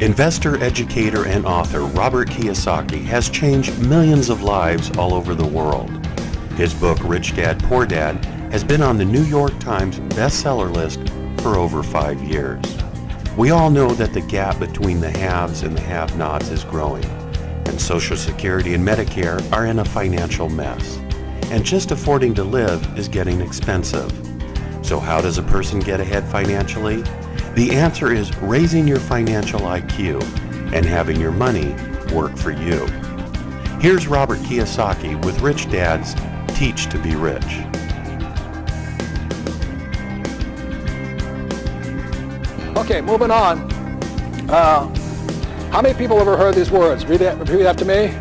Investor, educator, and author Robert Kiyosaki has changed millions of lives all over the world. His book, Rich Dad, Poor Dad, has been on the New York Times bestseller list for over 5 years. We all know that the gap between the haves and the have-nots is growing, and Social Security and Medicare are in a financial mess. And just affording to live is getting expensive. So how does a person get ahead financially? The answer is raising your financial IQ and having your money work for you. Here's Robert Kiyosaki with Rich Dad's Teach to Be Rich. Okay, moving on. How many people have ever heard these words? Repeat after me.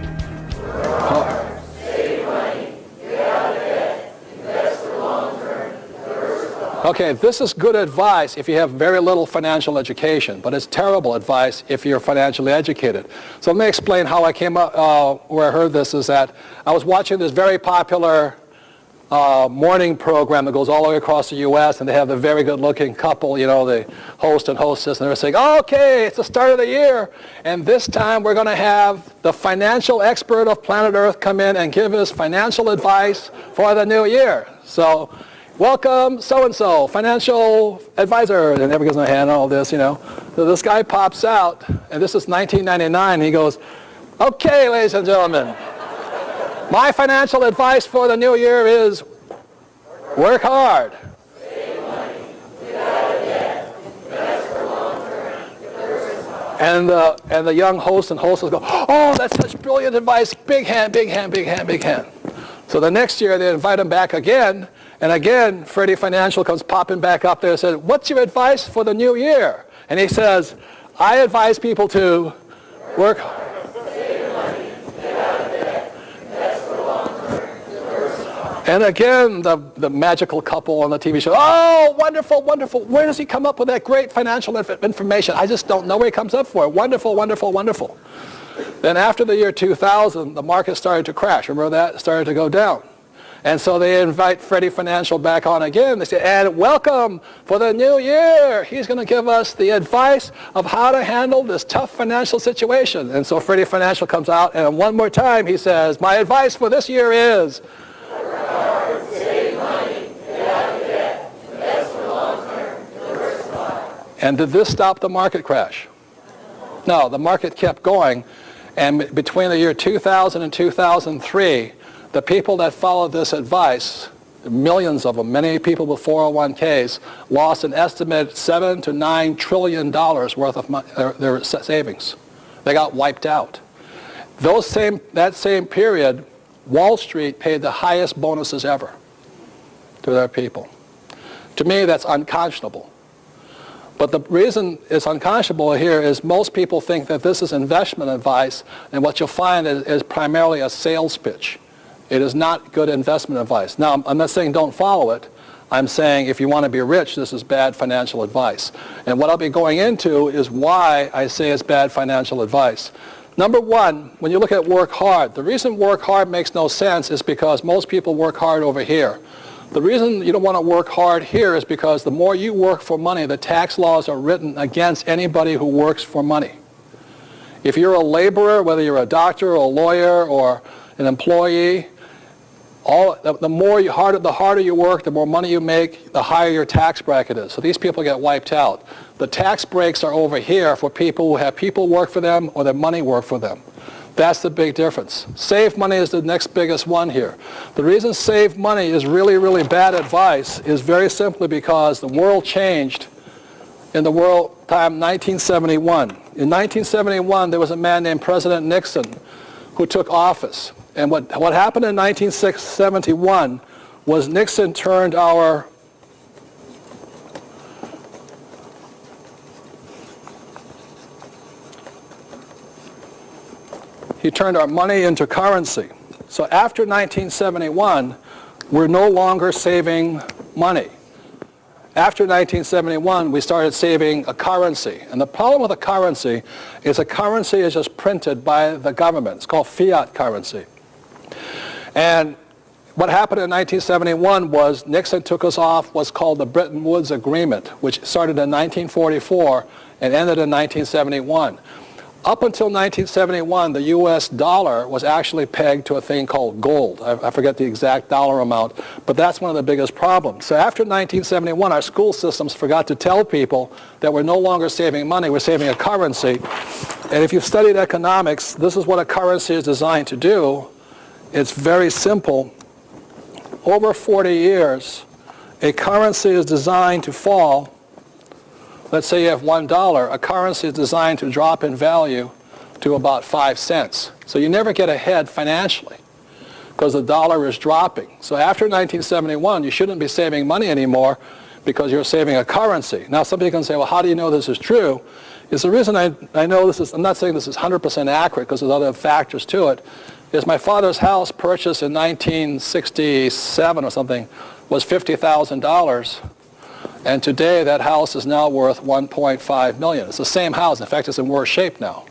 Save money, get out of debt, invest for long term, diversify. Okay, this is good advice if you have very little financial education, but it's terrible advice if you're financially educated. So let me explain how I came up, where I heard this is that I was watching this very popular morning program that goes all the way across the U.S., and they have the very good-looking couple, you know, the host and hostess, and they're saying, okay, it's the start of the year, and this time we're going to have the financial expert of planet Earth come in and give us financial advice for the new year. So, welcome, so-and-so, financial advisor, and everybody's in the hand, all this, you know. So this guy pops out, and this is 1999, and he goes, okay, ladies and gentlemen, my financial advice for the new year is work hard. Save money, get out of debt, invest for long term, diversify. And the young host and hostess go, oh, that's such brilliant advice. Big hand, big hand, big hand, big hand. So the next year they invite him back again, and again Freddie Financial comes popping back up there and says, what's your advice for the new year? And he says, I advise people to work hard. And again, the magical couple on the TV show, oh, wonderful, wonderful. Where does he come up with that great financial information? I just don't know where he comes up for it. Wonderful, wonderful, wonderful. Then after the year 2000, the market started to crash. Remember that? It started to go down. And so they invite Freddie Financial back on again. They say, and welcome for the new year. He's going to give us the advice of how to handle this tough financial situation. And so Freddie Financial comes out, and one more time he says, my advice for this year is, save money, get out of debt, invest for long term, diversify. and did this stop the market crash? No, the market kept going, and between the year 2000 and 2003, the people that followed this advice, millions of them, many people with 401ks, lost an estimated $7 to $9 trillion worth of their savings. They got wiped out. That same period, Wall Street paid the highest bonuses ever to their people. To me, that's unconscionable. But the reason it's unconscionable here is most people think that this is investment advice, and what you'll find is primarily a sales pitch. It is not good investment advice. Now, I'm not saying don't follow it. I'm saying if you want to be rich, this is bad financial advice. And what I'll be going into is why I say it's bad financial advice. Number one, when you look at work hard, the reason work hard makes no sense is because most people work hard over here. The reason you don't want to work hard here is because the more you work for money, the tax laws are written against anybody who works for money. If you're a laborer, whether you're a doctor or a lawyer or an employee, the harder you work, the more money you make, the higher your tax bracket is. So these people get wiped out. The tax breaks are over here for people who have people work for them or their money work for them. That's the big difference. Save money is the next biggest one here. The reason save money is really, really bad advice is very simply because the world changed in the world time 1971. In 1971, there was a man named President Nixon who took office. And what happened in 1971 was Nixon turned our money into currency. So after 1971, we're no longer saving money. After 1971, we started saving a currency. And the problem with a currency is just printed by the government. It's called fiat currency. And what happened in 1971 was Nixon took us off what's called the Bretton Woods Agreement, which started in 1944 and ended in 1971. Up until 1971, the U.S. dollar was actually pegged to a thing called gold. I forget the exact dollar amount, but that's one of the biggest problems. So after 1971, our school systems forgot to tell people that we're no longer saving money, we're saving a currency. And if you've studied economics, this is what a currency is designed to do. It's very simple. Over 40 years, a currency is designed to fall. Let's say you have $1. A currency is designed to drop in value to about 5 cents. So you never get ahead financially because the dollar is dropping. So after 1971, you shouldn't be saving money anymore because you're saving a currency. Now somebody can say, well, how do you know this is true? Is the reason I know this is, I'm not saying this is 100% accurate because there's other factors to it, is my father's house purchased in 1967 or something was $50,000. And today that house is now worth $1.5 million. It's the same house. In fact, it's in worse shape now.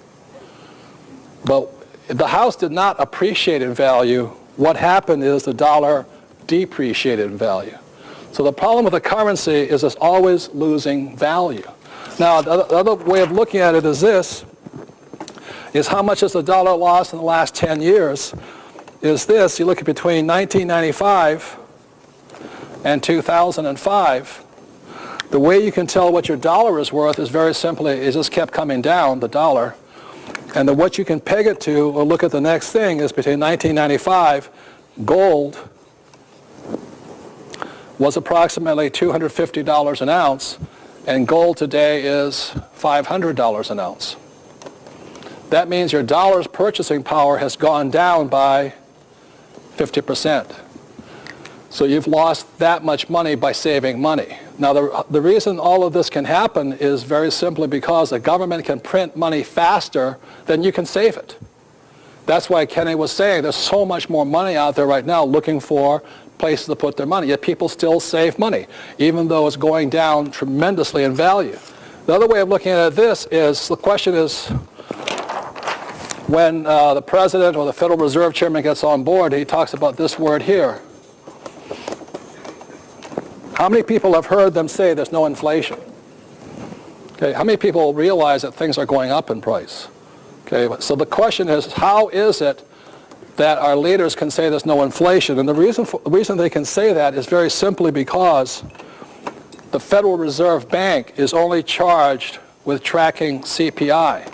But the house did not appreciate in value. What happened is the dollar depreciated in value. So the problem with the currency is it's always losing value. Now, the other way of looking at it is this, is how much has the dollar lost in the last 10 years, is this. You look at between 1995 and 2005, the way you can tell what your dollar is worth is very simply, it just kept coming down, the dollar. And what you can peg it to, or look at the next thing, is between 1995, gold was approximately $250 an ounce, and gold today is $500 an ounce. That means your dollar's purchasing power has gone down by 50%. So you've lost that much money by saving money. Now the reason all of this can happen is very simply because the government can print money faster than you can save it. That's why Kenny was saying there's so much more money out there right now looking for places to put their money, yet people still save money, even though it's going down tremendously in value. The other way of looking at this is, the question is, when the president or the Federal Reserve Chairman gets on board, he talks about this word here. How many people have heard them say there's no inflation? Okay, how many people realize that things are going up in price? Okay, so the question is, how is it that our leaders can say there's no inflation? And the reason they can say that is very simply because the Federal Reserve Bank is only charged with tracking CPI,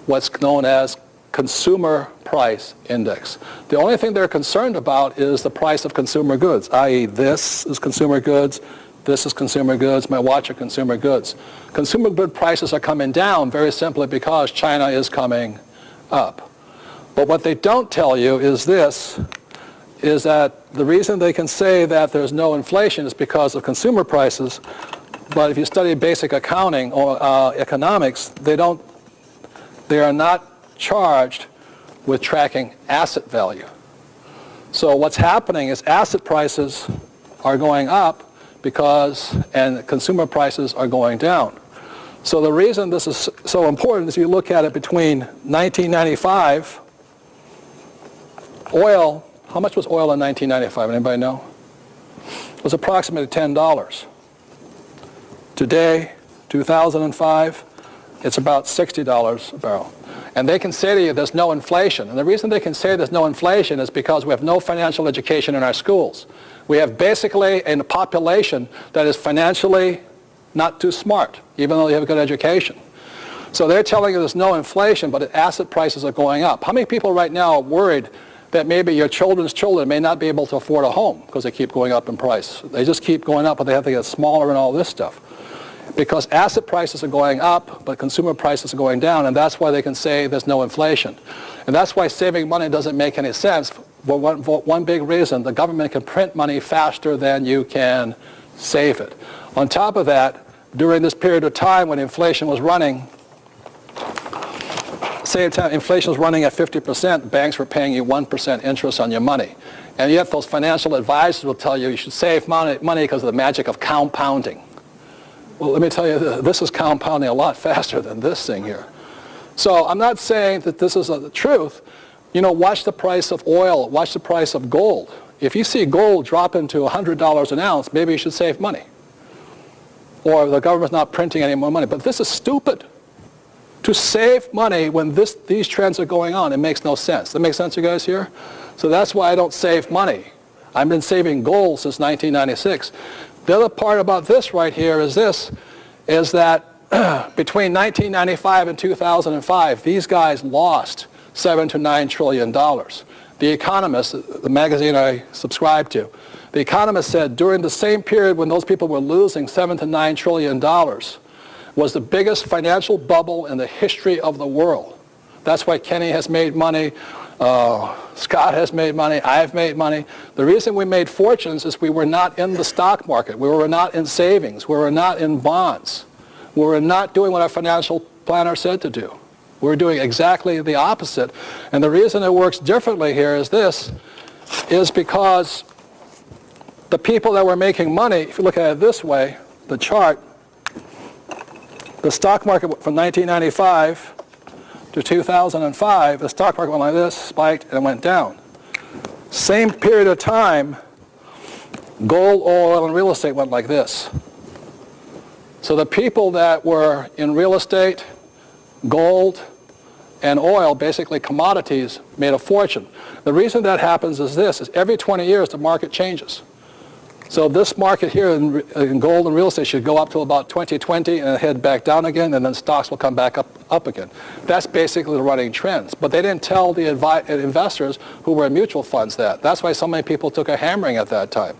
what's known as Consumer Price Index. The only thing they're concerned about is the price of consumer goods, i.e. this is consumer goods, this is consumer goods, my watch are consumer goods. Consumer good prices are coming down very simply because China is coming up. But what they don't tell you is this, is that the reason they can say that there's no inflation is because of consumer prices, but if you study basic accounting or economics, they are not charged with tracking asset value. So what's happening is asset prices are going up and consumer prices are going down. So the reason this is so important is if you look at it between 1995, oil, how much was oil in 1995? Anybody know? It was approximately $10. Today, 2005, it's about $60 a barrel. And they can say to you there's no inflation. And the reason they can say there's no inflation is because we have no financial education in our schools. We have basically a population that is financially not too smart, even though they have a good education. So they're telling you there's no inflation, but asset prices are going up. How many people right now are worried that maybe your children's children may not be able to afford a home because they keep going up in price? They just keep going up, but they have to get smaller and all this stuff. Because asset prices are going up, but consumer prices are going down, and that's why they can say there's no inflation. And that's why saving money doesn't make any sense. For one big reason, the government can print money faster than you can save it. On top of that, during this period of time when inflation was running, say inflation was running at 50%, banks were paying you 1% interest on your money. And yet those financial advisors will tell you you should save money because of the magic of compounding. Well, let me tell you, this is compounding a lot faster than this thing here. So I'm not saying that this is the truth. You know, watch the price of oil, watch the price of gold. If you see gold drop into $100 an ounce, maybe you should save money. or the government's not printing any more money. But this is stupid. To save money when these trends are going on, it makes no sense. That makes sense, you guys here? So that's why I don't save money. I've been saving gold since 1996. The other part about this right here is that between 1995 and 2005, these guys lost $7 to $9 trillion. The Economist, the magazine I subscribe to, The Economist said during the same period when those people were losing $7 to $9 trillion was the biggest financial bubble in the history of the world. That's why Kenny has made money, Scott has made money, I've made money. The reason we made fortunes is we were not in the stock market. We were not in savings. We were not in bonds. We were not doing what our financial planner said to do. We were doing exactly the opposite. And the reason it works differently here is because the people that were making money, if you look at it this way, the chart, the stock market from 1995 to 2005, the stock market went like this, spiked, and went down. Same period of time, gold, oil, and real estate went like this. So the people that were in real estate, gold, and oil, basically commodities, made a fortune. The reason that happens is every 20 years the market changes. So this market here in gold and real estate should go up to about 2020 and head back down again, and then stocks will come back up again. That's basically the running trends. But they didn't tell the investors who were in mutual funds that. That's why so many people took a hammering at that time.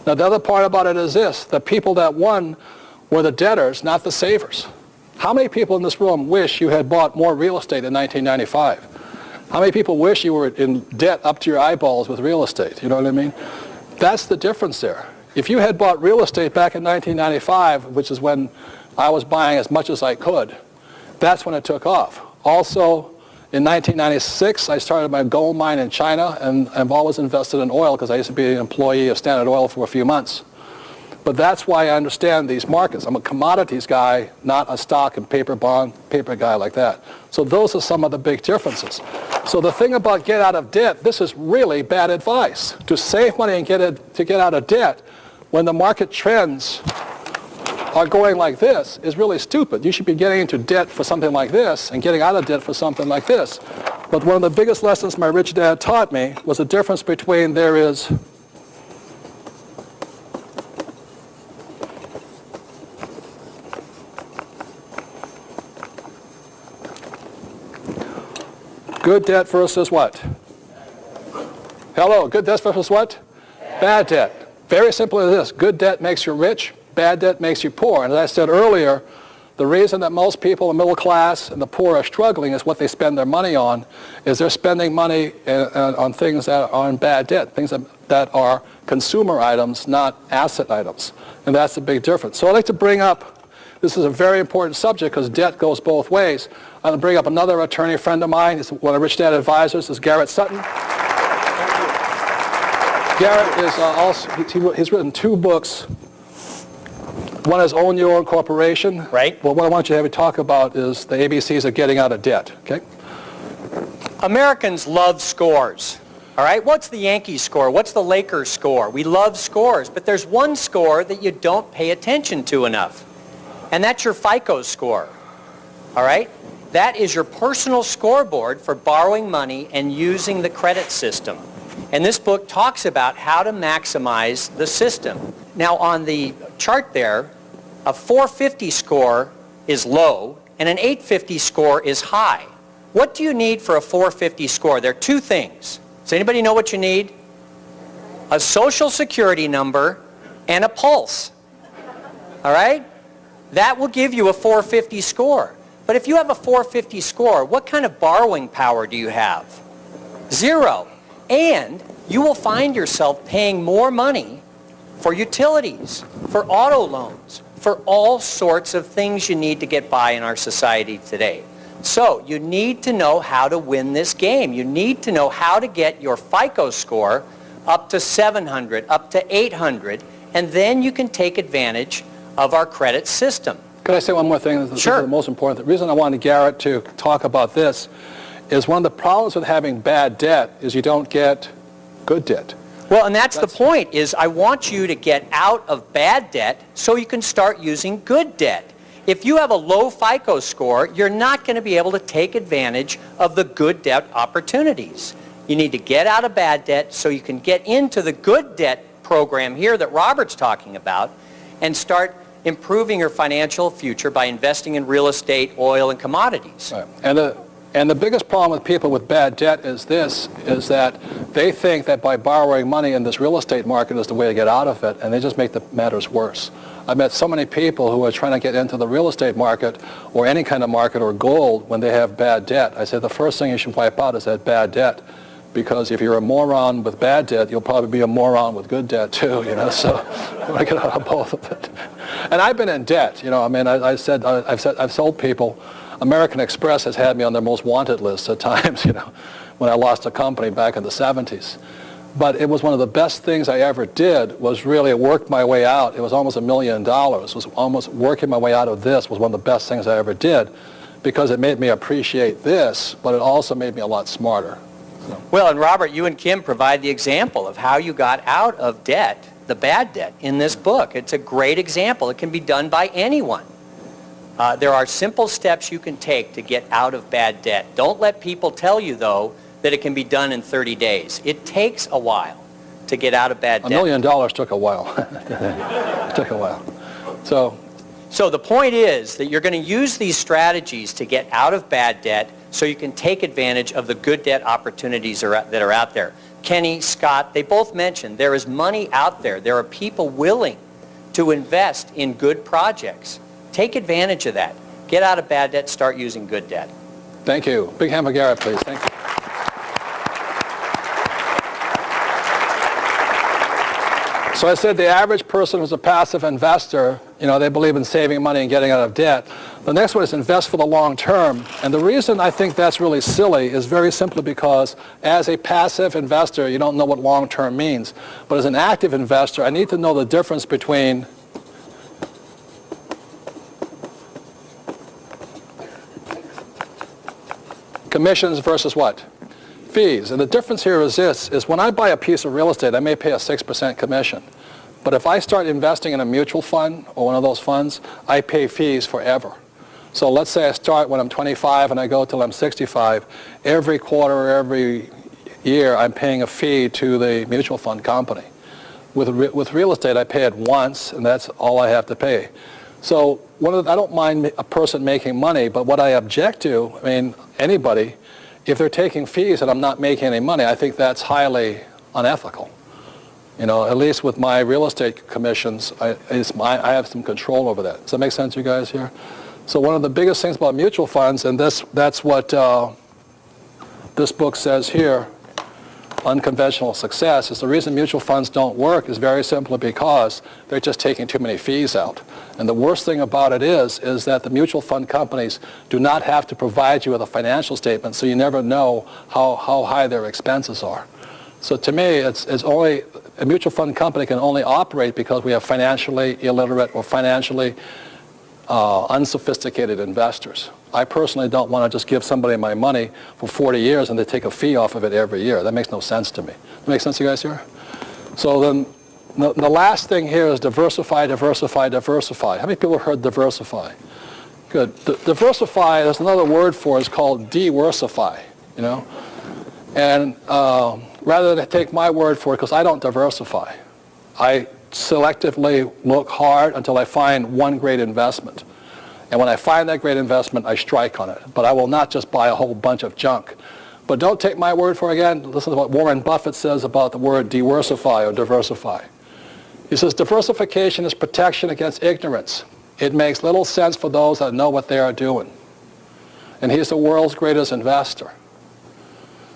Now the other part about it is the people that won were the debtors, not the savers. How many people in this room wish you had bought more real estate in 1995? How many people wish you were in debt up to your eyeballs with real estate? You know what I mean? That's the difference there. If you had bought real estate back in 1995, which is when I was buying as much as I could, that's when it took off. Also, in 1996, I started my gold mine in China, and I've always invested in oil because I used to be an employee of Standard Oil for a few months. But that's why I understand these markets. I'm a commodities guy, not a stock and paper guy like that. So those are some of the big differences. So the thing about get out of debt, this is really bad advice. To save money and get out of debt when the market trends are going like this is really stupid. You should be getting into debt for something like this and getting out of debt for something like this. But one of the biggest lessons my rich dad taught me was the difference between there is good debt versus what? Hello, good debt versus what? Bad debt. Very simple as this. Good debt makes you rich. Bad debt makes you poor. And as I said earlier, the reason that most people in the middle class and the poor are struggling is what they spend their money on, is they're spending money on things that are in bad debt, things that are consumer items, not asset items. And that's the big difference. So I'd like to bring up, this is a very important subject because debt goes both ways. I'm going to bring up another attorney friend of mine. He's one of Rich Dad advisors, is Garrett Sutton. Garrett is he's written 2 books. One is Own Your Own Corporation. Right. Well, what I want you to have you talk about is the ABCs of getting out of debt. Okay. Americans love scores. All right. What's the Yankees score? What's the Lakers score? We love scores, but there's one score that you don't pay attention to enough, and that's your FICO score. All right. That is your personal scoreboard for borrowing money and using the credit system. And this book talks about how to maximize the system. Now on the chart there, a 450 score is low and an 850 score is high. What do you need for a 450 score? There are 2 things. Does anybody know what you need? A social security number and a pulse. All right? That will give you a 450 score. But if you have a 450 score, what kind of borrowing power do you have? 0. And you will find yourself paying more money for utilities, for auto loans, for all sorts of things you need to get by in our society today. So you need to know how to win this game. You need to know how to get your FICO score up to 700, up to 800, and then you can take advantage of our credit system. Could I say one more thing? This Sure. is the most important. The reason I wanted Garrett to talk about this is one of the problems with having bad debt is you don't get good debt. Well, and that's the point, is I want you to get out of bad debt so you can start using good debt. If you have a low FICO score, you're not going to be able to take advantage of the good debt opportunities. You need to get out of bad debt so you can get into the good debt program here that Robert's talking about and start improving your financial future by investing in real estate, oil, and commodities. Right. And the biggest problem with people with bad debt is that they think that by borrowing money in this real estate market is the way to get out of it, and they just make the matters worse. I've met so many people who are trying to get into the real estate market or any kind of market or gold when they have bad debt. I said the first thing you should wipe out is that bad debt, because if you're a moron with bad debt, you'll probably be a moron with good debt too, you know, so you want to get out of both of it. And I've been in debt, you know, I mean, I've sold people. American Express has had me on their most wanted list at times, you know, when I lost a company back in the 70s. But it was one of the best things I ever did, was really work my way out. It was almost $1 million. Was almost working my way out of this was one of the best things I ever did, because it made me appreciate this, but it also made me a lot smarter. So. Well, and Robert, you and Kim provide the example of how you got out of debt, the bad debt, in this book. It's a great example. It can be done by anyone. There are simple steps you can take to get out of bad debt. Don't let people tell you, though, that it can be done in 30 days. It takes a while to get out of bad debt. $1 million took a while. It took a while. So the point is that you're going to use these strategies to get out of bad debt so you can take advantage of the good debt opportunities that are out there. Kenny, Scott, they both mentioned there is money out there. There are people willing to invest in good projects. Take advantage of that. Get out of bad debt, start using good debt. Thank you. Big hand for Garrett, please. Thank you. So I said the average person who's a passive investor, you know, they believe in saving money and getting out of debt. The next one is invest for the long term. And the reason I think that's really silly is very simply because as a passive investor, you don't know what long term means. But as an active investor, I need to know the difference between commissions versus what? Fees. And the difference here is this, is when I buy a piece of real estate, I may pay a 6% commission. But if I start investing in a mutual fund or one of those funds, I pay fees forever. So let's say I start when I'm 25 and I go till I'm 65. Every quarter or every year, I'm paying a fee to the mutual fund company. With real estate, I pay it once, and that's all I have to pay. So I don't mind a person making money, but what I object to, I mean, anybody, if they're taking fees and I'm not making any money, I think that's highly unethical. You know, at least with my real estate commissions, I have some control over that. Does that make sense, you guys here? So one of the biggest things about mutual funds, and that's what this book says here, Unconventional Success, is the reason mutual funds don't work is very simply because they're just taking too many fees out. And the worst thing about it is that the mutual fund companies do not have to provide you with a financial statement, so you never know how high their expenses are. So to me, it's only, a mutual fund company can only operate because we have financially illiterate or financially unsophisticated investors. I personally don't want to just give somebody my money for 40 years and they take a fee off of it every year. That makes no sense to me. That makes sense to you guys here? So then the last thing here is diversify, diversify, diversify. How many people have heard diversify? Good. Diversify, there's another word for it, it's called diversify, you know? And rather than take my word for it, because I don't diversify, I selectively look hard until I find one great investment. And when I find that great investment, I strike on it. But I will not just buy a whole bunch of junk. But don't take my word for it again. Listen to what Warren Buffett says about the word diversify or diversify. He says, diversification is protection against ignorance. It makes little sense for those that know what they are doing. And he's the world's greatest investor.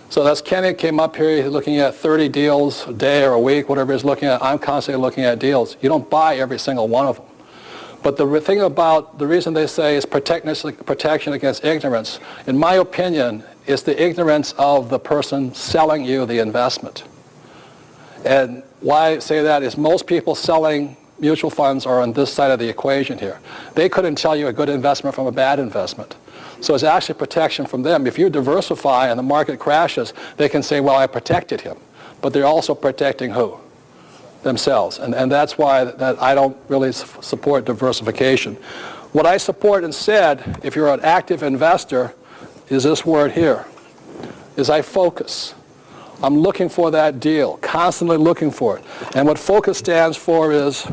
So that's Kenny came up here, he's looking at 30 deals a day or a week, whatever he's looking at. I'm constantly looking at deals. You don't buy every single one of them. But the thing about, the reason they say is protection against ignorance, in my opinion, is the ignorance of the person selling you the investment. And why I say that is most people selling mutual funds are on this side of the equation here. They couldn't tell you a good investment from a bad investment. So it's actually protection from them. If you diversify and the market crashes, they can say, well, I protected him. But they're also protecting who? Themselves. And that's why that I don't really support diversification. What I support instead, if you're an active investor, is this word here, is I focus. I'm looking for that deal, constantly looking for it. And what focus stands for is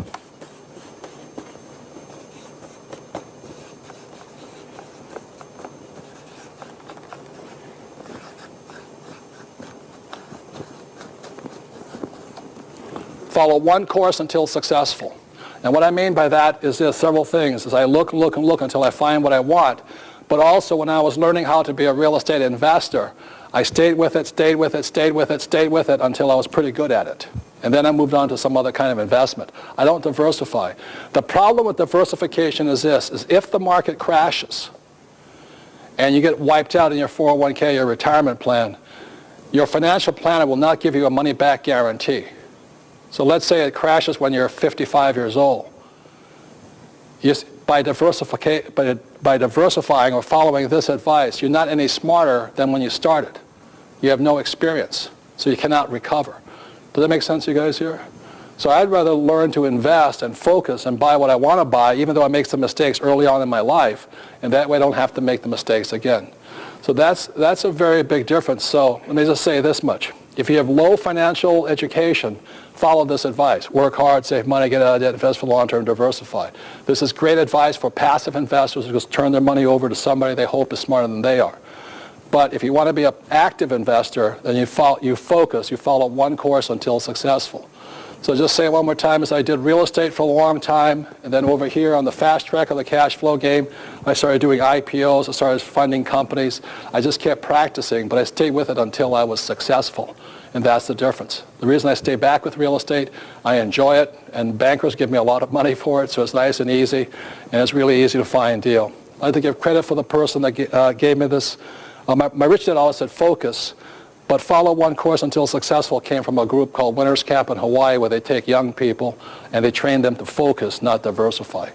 follow one course until successful. And what I mean by that is there's several things. Is I look and look and look until I find what I want. But also when I was learning how to be a real estate investor, I stayed with it, stayed with it, stayed with it, stayed with it until I was pretty good at it. And then I moved on to some other kind of investment. I don't diversify. The problem with diversification is this, is if the market crashes and you get wiped out in your 401k, your retirement plan, your financial planner will not give you a money-back guarantee. So let's say it crashes when you're 55 years old. By diversifying or following this advice, you're not any smarter than when you started. You have no experience, so you cannot recover. Does that make sense to you guys here? So I'd rather learn to invest and focus and buy what I want to buy, even though I make some mistakes early on in my life, and that way I don't have to make the mistakes again. So that's a very big difference. So let me just say this much. If you have low financial education, follow this advice. Work hard, save money, get out of debt, invest for long-term, diversify. This is great advice for passive investors who just turn their money over to somebody they hope is smarter than they are. But if you want to be an active investor, then you focus, you follow one course until successful. So just say it one more time, as I did real estate for a long time, and then over here on the fast track of the cash flow game, I started doing IPOs, I started funding companies. I just kept practicing, but I stayed with it until I was successful. And that's the difference. The reason I stay back with real estate, I enjoy it, and bankers give me a lot of money for it, so it's nice and easy, and it's really easy to find a deal. I'd like to give credit for the person that gave me this. My rich dad always said focus, but follow one course until successful came from a group called Winners Camp in Hawaii, where they take young people and they train them to focus, not diversify.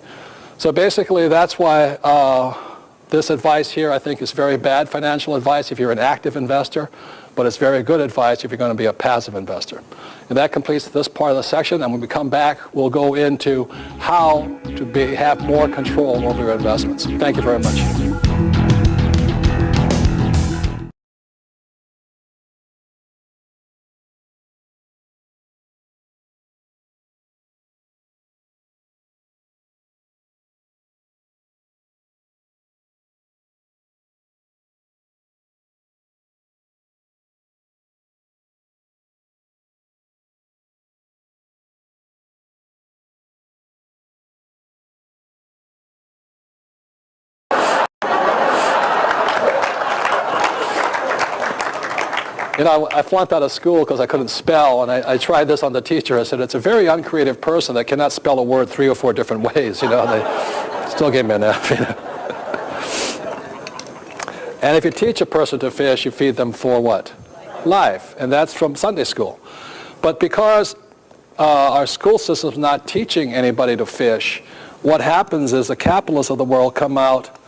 So basically that's why this advice here I think is very bad financial advice if you're an active investor, but it's very good advice if you're going to be a passive investor. And that completes this part of the section, and when we come back we'll go into how to have more control over your investments. Thank you very much. You know, I flunked out of school because I couldn't spell, and I tried this on the teacher. I said, it's a very uncreative person that cannot spell a word 3 or 4 different ways, you know. They still gave me an F, you know. And if you teach a person to fish, you feed them for what? Life. And that's from Sunday school. But because our school system is not teaching anybody to fish, what happens is the capitalists of the world come out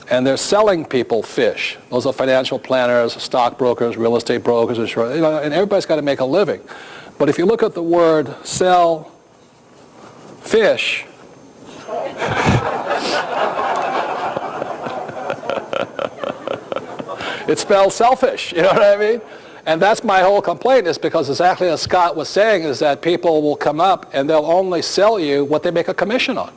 and they're selling people fish. Those are financial planners, stockbrokers, real estate brokers, insurance, you know, and everybody's got to make a living. But if you look at the word sell fish, it spells selfish, you know what I mean? And that's my whole complaint, is because exactly as Scott was saying, is that people will come up and they'll only sell you what they make a commission on.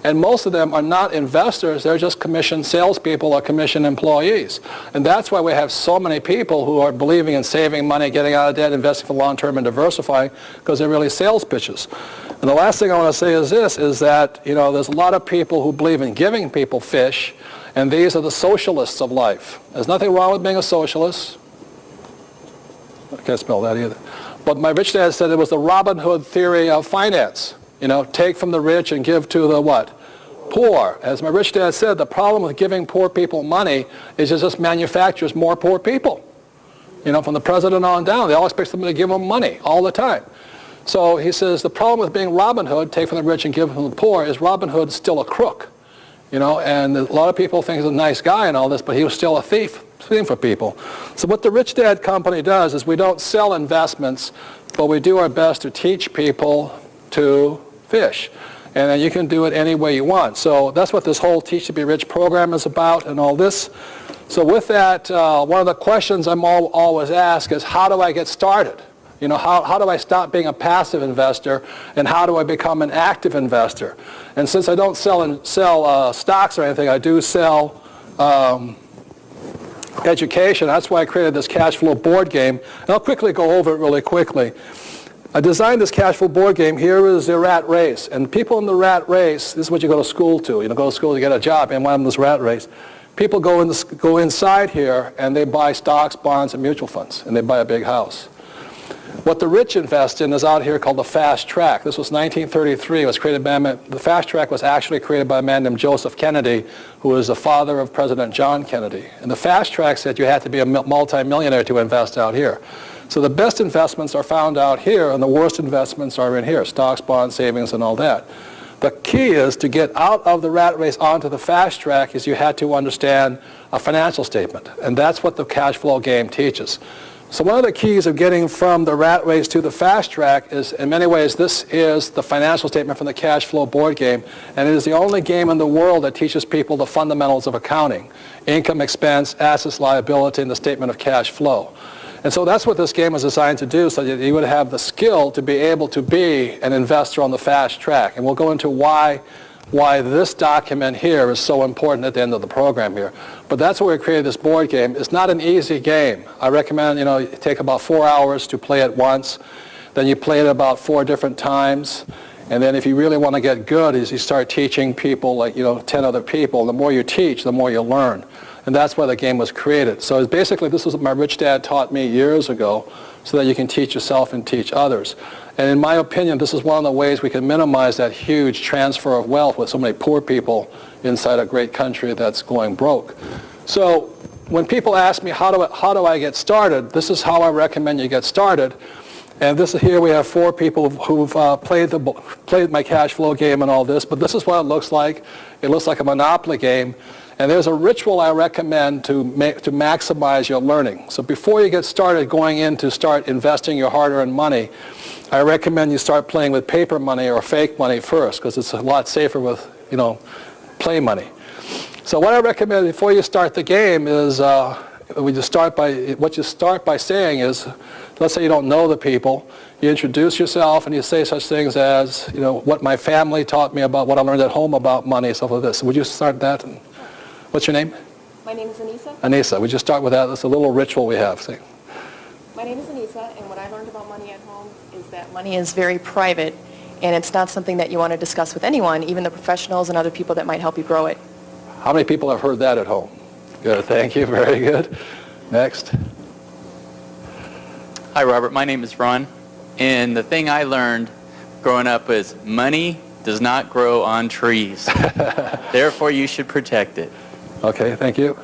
And most of them are not investors, they're just commission salespeople or commission employees. And that's why we have so many people who are believing in saving money, getting out of debt, investing for long-term, and diversifying, because they're really sales pitches. And the last thing I want to say is this, is that, you know, there's a lot of people who believe in giving people fish, and these are the socialists of life. There's nothing wrong with being a socialist. I can't spell that either. But my rich dad said it was the Robin Hood theory of finance. You know, take from the rich and give to the what? Poor. As my rich dad said, the problem with giving poor people money is it just manufactures more poor people. You know, from the president on down, they all expect somebody to give them money all the time. So he says the problem with being Robin Hood, take from the rich and give from the poor, is Robin Hood's still a crook. You know, and a lot of people think he's a nice guy and all this, but he was still a thief, stealing for people. So what the Rich Dad Company does is we don't sell investments, but we do our best to teach people to fish. And then you can do it any way you want. So that's what this whole Teach to Be Rich program is about and all this. So with that, one of the questions I'm always asked is, how do I get started? You know, how do I stop being a passive investor, and how do I become an active investor? And since I don't sell stocks or anything, I do sell education. That's why I created this cash flow board game. And I'll quickly go over it really quickly. I designed this cash flow board game. Here is the rat race. And people in the rat race, this is what you go to school to. You know, go to school to get a job, and one of them is rat race. People go inside here, and they buy stocks, bonds, and mutual funds, and they buy a big house. What the rich invest in is out here called the fast track. This was 1933. It was created by the fast track was actually created by a man named Joseph Kennedy, who was the father of President John Kennedy. And the fast track said you had to be a multi-millionaire to invest out here. So the best investments are found out here, and the worst investments are in here, stocks, bonds, savings, and all that. The key is to get out of the rat race onto the fast track is you had to understand a financial statement. And that's what the cash flow game teaches. So one of the keys of getting from the rat race to the fast track is, in many ways, this is the financial statement from the cash flow board game. And it is the only game in the world that teaches people the fundamentals of accounting: income, expense, assets, liability, and the statement of cash flow. And so that's what this game was designed to do, so that you would have the skill to be able to be an investor on the fast track. And we'll go into why this document here is so important at the end of the program here. But that's why we created this board game. It's not an easy game. I recommend, you know, you take about 4 hours to play it once. Then you play it about 4 different times. And then if you really want to get good, is you start teaching people, like, you know, 10 other people. The more you teach, the more you learn. And that's why the game was created. So it's basically, this is what my rich dad taught me years ago, so that you can teach yourself and teach others. And in my opinion, this is one of the ways we can minimize that huge transfer of wealth with so many poor people inside a great country that's going broke. So when people ask me, how do I get started, this is how I recommend you get started. And this is, here we have 4 people who've played my cash flow game and all this, but this is what it looks like. It looks like a Monopoly game. And there's a ritual I recommend to maximize your learning. So before you get started going in to start investing your hard-earned money, I recommend you start playing with paper money or fake money first, because it's a lot safer with, you know, play money. So what I recommend before you start the game is what you start by saying is, let's say you don't know the people, you introduce yourself and you say such things as, you know, what my family taught me about, what I learned at home about money, stuff like this. Would you start that? What's your name? My name is Anissa. Anissa. We just start with that. That's a little ritual we have. See? My name is Anissa, and what I learned about money at home is that money is very private, and it's not something that you want to discuss with anyone, even the professionals and other people that might help you grow it. How many people have heard that at home? Good. Thank you. Very good. Next. Hi, Robert. My name is Ron, and the thing I learned growing up is money does not grow on trees. Therefore, you should protect it. Okay, thank you.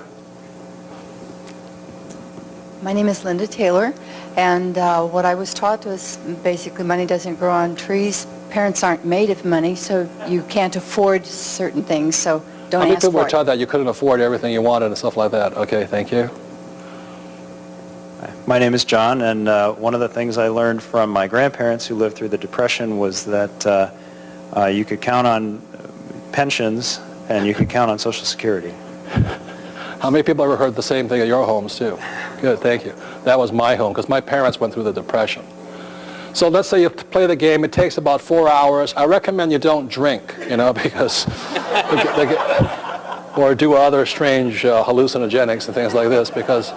My name is Linda Taylor, and what I was taught was basically money doesn't grow on trees. Parents aren't made of money, so you can't afford certain things, so don't ask for it. How many people were taught that you couldn't afford everything you wanted and stuff like that? Okay, thank you. My name is John, and one of the things I learned from my grandparents who lived through the Depression was that you could count on pensions and you could count on Social Security. How many people ever heard the same thing at your homes too? Good, thank you. That was my home, because my parents went through the Depression. So let's say you play the game. It takes about 4 hours. I recommend you don't drink, you know, because or do other strange hallucinogenics and things like this, because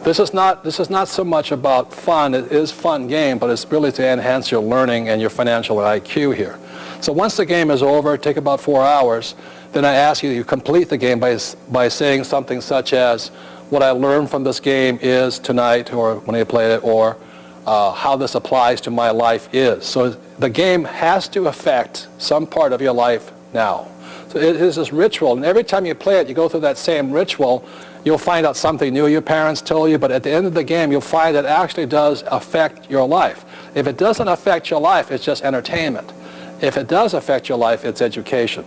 this is not so much about fun. It is a fun game, but it's really to enhance your learning and your financial IQ here. So once the game is over, take about 4 hours. Then I ask you to complete the game by saying something such as, what I learned from this game is tonight, or when I played it, or how this applies to my life is. So the game has to affect some part of your life now. So it is this ritual, and every time you play it, you go through that same ritual. You'll find out something new your parents told you, but at the end of the game, you'll find it actually does affect your life. If it doesn't affect your life, it's just entertainment. If it does affect your life, it's education.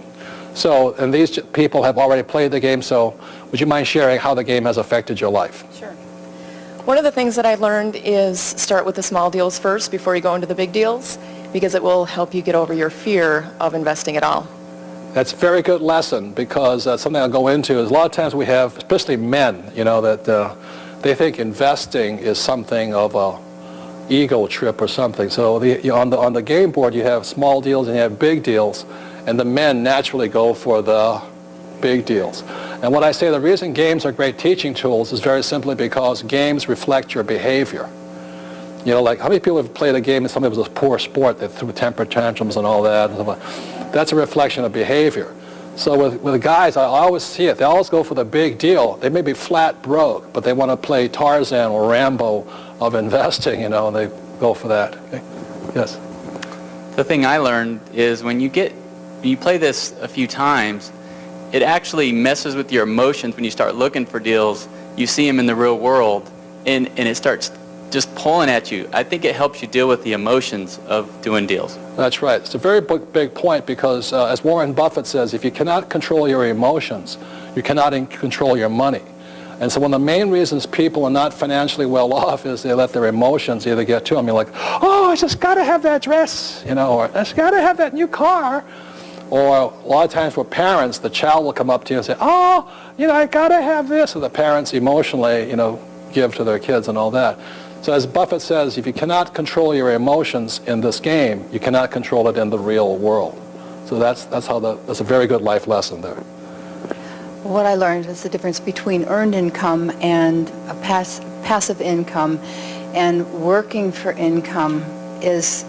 So, and these people have already played the game, so would you mind sharing how the game has affected your life? Sure. One of the things that I learned is start with the small deals first before you go into the big deals, because it will help you get over your fear of investing at all. That's a very good lesson, because something I'll go into is a lot of times we have, especially men, you know, that they think investing is something of a ego trip or something. So on the game board you have small deals and you have big deals, and the men naturally go for the big deals. And what I say, the reason games are great teaching tools is very simply because games reflect your behavior. You know, like how many people have played a game and somebody was a poor sport, they threw temper tantrums and all that. That's a reflection of behavior. So with guys, I always see it. They always go for the big deal. They may be flat broke, but they want to play Tarzan or Rambo of investing, you know, and they go for that. Okay. Yes? The thing I learned is when you play this a few times, it actually messes with your emotions when you start looking for deals. You see them in the real world, and it starts just pulling at you. I think it helps you deal with the emotions of doing deals. That's right. It's a very big point, because as Warren Buffett says, if you cannot control your emotions, you cannot control your money. And so one of the main reasons people are not financially well off is they let their emotions either get to them. You're like, oh, I just got to have that dress, you know, or I just got to have that new car. Or a lot of times for parents, the child will come up to you and say, oh, you know, I got to have this. And the parents emotionally, you know, give to their kids and all that. So as Buffett says, if you cannot control your emotions in this game, you cannot control it in the real world. So that's a very good life lesson there. What I learned is the difference between earned income and a passive income, and working for income is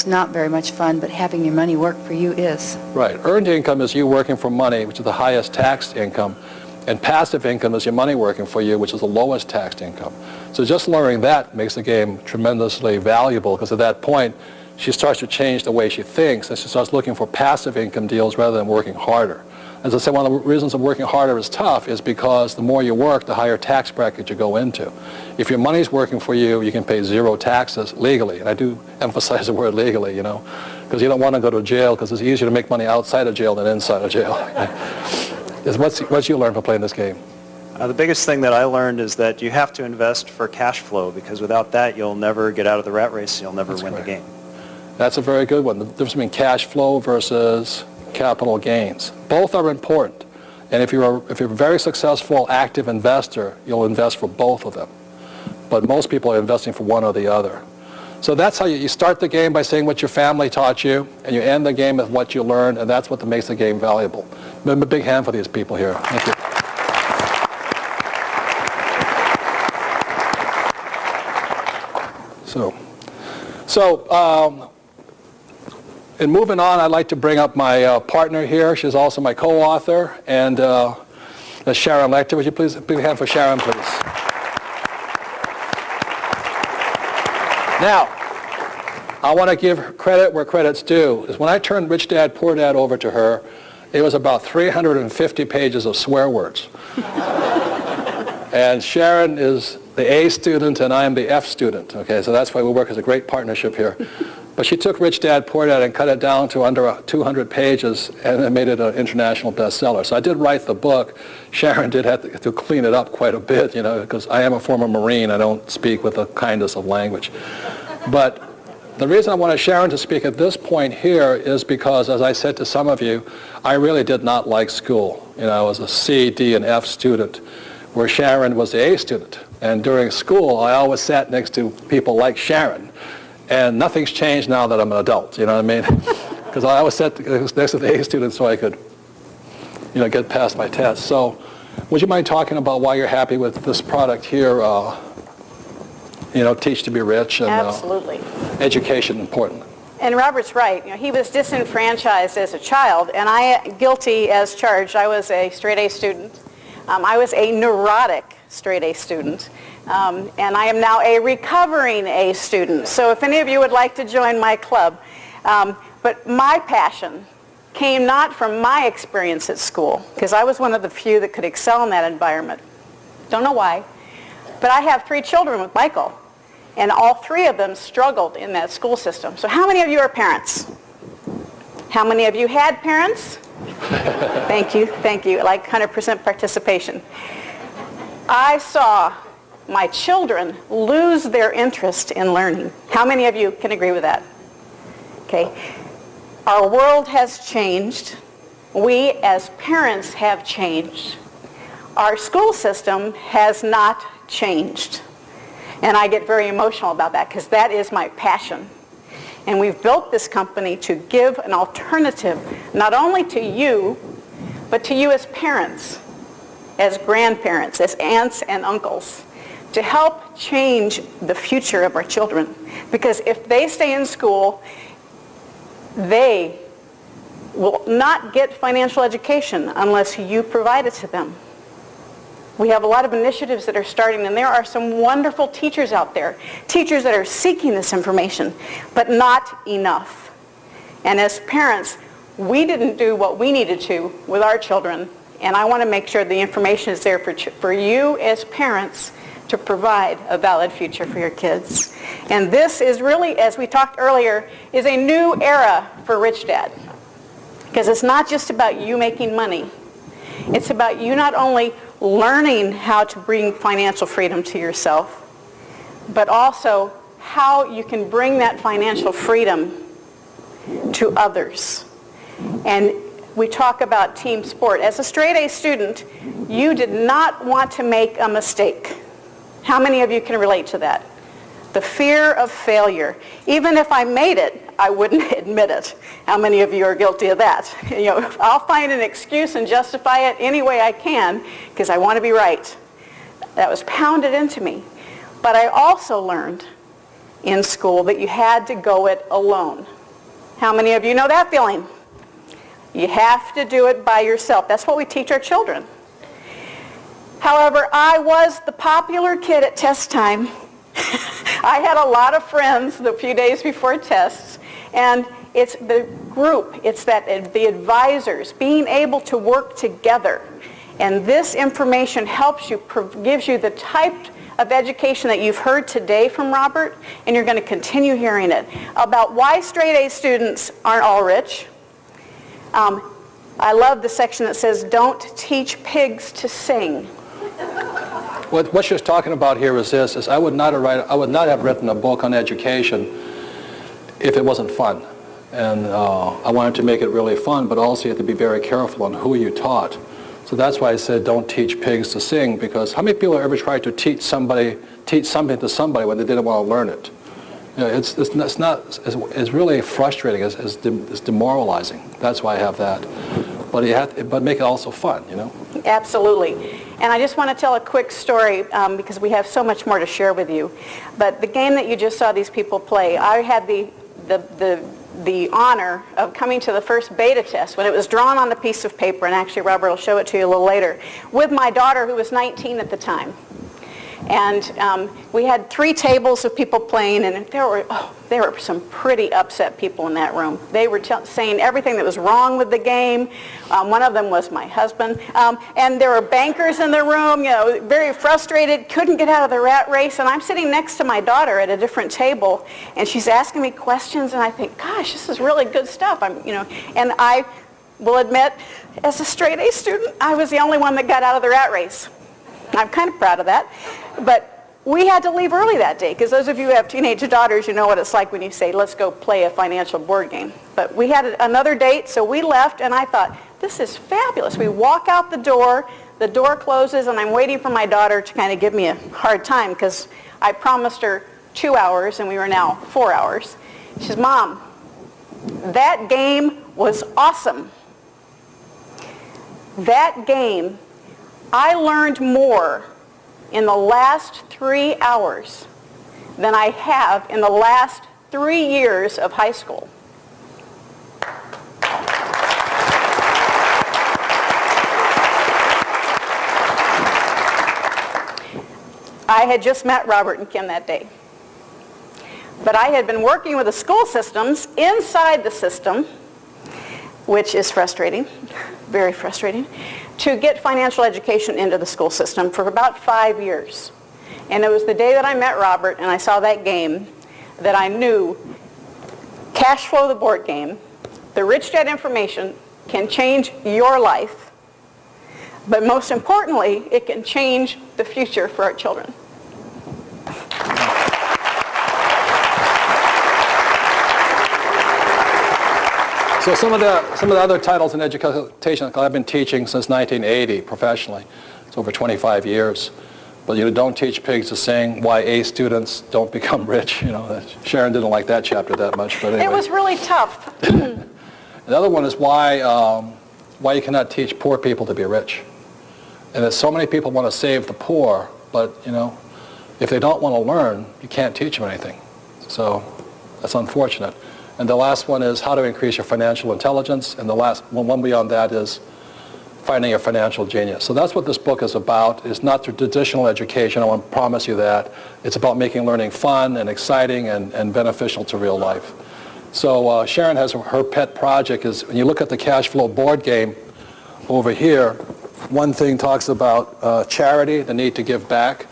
not very much fun, but having your money work for you is. Right. Earned income is you working for money, which is the highest taxed income, and passive income is your money working for you, which is the lowest taxed income. So just learning that makes the game tremendously valuable, because at that point she starts to change the way she thinks, and she starts looking for passive income deals rather than working harder. As I said, one of the reasons of working harder is tough is because the more you work, the higher tax bracket you go into. If your money's working for you, you can pay zero taxes legally. And I do emphasize the word legally, you know, because you don't want to go to jail, because it's easier to make money outside of jail than inside of jail. What's you learned from playing this game? The biggest thing that I learned is that you have to invest for cash flow, because without that you'll never get out of the rat race, you'll never win the game. That's a very good one. The difference between cash flow versus capital gains. Both are important. And if you're a very successful active investor, you'll invest for both of them. But most people are investing for one or the other. So that's how you start the game by saying what your family taught you, and you end the game with what you learned, and that's what makes the game valuable. A big hand for these people here. Thank you. And moving on, I'd like to bring up my partner here. She's also my co-author, and that's Sharon Lecter. Would you please, big hand for Sharon, please. Now, I want to give credit where credit's due. Is when I turned Rich Dad, Poor Dad over to her, it was about 350 pages of swear words. And Sharon is the A student and I am the F student. Okay, so that's why we work as a great partnership here. But she took Rich Dad, Poor Dad and cut it down to under 200 pages and it made it an international bestseller. So I did write the book. Sharon did have to clean it up quite a bit, you know, because I am a former Marine. I don't speak with the kindness of language. But the reason I wanted Sharon to speak at this point here is because, as I said to some of you, I really did not like school. You know, I was a C, D, and F student, where Sharon was the A student. And during school, I always sat next to people like Sharon. And nothing's changed now that I'm an adult, you know what I mean? Because I always sat next to the A student so I could, you know, get past my tests. So would you mind talking about why you're happy with this product here, you know, Teach to be Rich, and Absolutely. Education important? And Robert's right. You know, he was disenfranchised as a child, and I, guilty as charged, I was a straight A student. I was a neurotic straight A student. And I am now a recovering A student. So if any of you would like to join my club. But my passion came not from my experience at school, because I was one of the few that could excel in that environment. Don't know why. But I have 3 children with Michael, and all 3 of them struggled in that school system. So how many of you are parents? How many of you had parents? Thank you, thank you. Like 100% participation. I saw my children lose their interest in learning. How many of you can agree with that? Okay. Our world has changed. We as parents have changed. Our school system has not changed. And I get very emotional about that because that is my passion. And we've built this company to give an alternative, not only to you, but to you as parents, as grandparents, as aunts and uncles, to help change the future of our children. Because if they stay in school, they will not get financial education unless you provide it to them. We have a lot of initiatives that are starting, and there are some wonderful teachers out there, teachers that are seeking this information, but not enough. And as parents, we didn't do what we needed to with our children, and I want to make sure the information is there for you as parents to provide a valid future for your kids. And this is really, as we talked earlier, is a new era for Rich Dad. Because it's not just about you making money. It's about you not only learning how to bring financial freedom to yourself, but also how you can bring that financial freedom to others. And we talk about team sport. As a straight A student, you did not want to make a mistake. How many of you can relate to that? The fear of failure. Even if I made it, I wouldn't admit it. How many of you are guilty of that? You know, I'll find an excuse and justify it any way I can because I want to be right. That was pounded into me. But I also learned in school that you had to go it alone. How many of you know that feeling? You have to do it by yourself. That's what we teach our children. However, I was the popular kid at test time. I had a lot of friends the few days before tests, and it's the group, it's that the advisors, being able to work together. And this information helps you, gives you the type of education that you've heard today from Robert, and you're going to continue hearing it, about why straight A students aren't all rich. I love the section that says, don't teach pigs to sing. What she's talking about here is this, is I would not have written a book on education if it wasn't fun. And I wanted to make it really fun, but also you have to be very careful on who you taught. So that's why I said don't teach pigs to sing, because how many people have ever tried to teach something to somebody when they didn't want to learn it? You know, it's really frustrating, it's demoralizing. That's why I have that. But make it also fun, you know? Absolutely. And I just want to tell a quick story because we have so much more to share with you. But the game that you just saw these people play, I had the honor of coming to the first beta test when it was drawn on a piece of paper, and actually Robert will show it to you a little later, with my daughter who was 19 at the time. And we had 3 tables of people playing, and there were some pretty upset people in that room. They were saying everything that was wrong with the game. One of them was my husband. And there were bankers in the room, you know, very frustrated, couldn't get out of the rat race. And I'm sitting next to my daughter at a different table, and she's asking me questions, and I think, gosh, this is really good stuff. And I will admit, as a straight A student, I was the only one that got out of the rat race. I'm kind of proud of that. But we had to leave early that day, because those of you who have teenage daughters, you know what it's like when you say, let's go play a financial board game. But we had another date, so we left, and I thought, this is fabulous. We walk out the door closes, and I'm waiting for my daughter to kind of give me a hard time, because I promised her 2 hours, and we were now 4 hours. She says, Mom, that game was awesome. That game, I learned more in the last 3 hours than I have in the last 3 years of high school. I had just met Robert and Kim that day. But I had been working with the school systems inside the system, which is frustrating, very frustrating, to get financial education into the school system for about 5 years. And it was the day that I met Robert and I saw that game that I knew Cash Flow, the board game, the Rich Dad information can change your life, but most importantly, it can change the future for our children. So some of the other titles in education, I've been teaching since 1980 professionally. It's over 25 years. But you don't teach pigs to sing, why A students don't become rich. You know, Sharon didn't like that chapter that much, but anyway. It was really tough. The other one is why you cannot teach poor people to be rich. And there's so many people want to save the poor, but you know, if they don't want to learn, you can't teach them anything. So that's unfortunate. And the last one is how to increase your financial intelligence. And the last one beyond that is finding your financial genius. So that's what this book is about. It's not traditional education, I want to promise you that. It's about making learning fun and exciting and beneficial to real life. So Sharon has her pet project is, when you look at the cash flow board game over here, one thing talks about charity, the need to give back.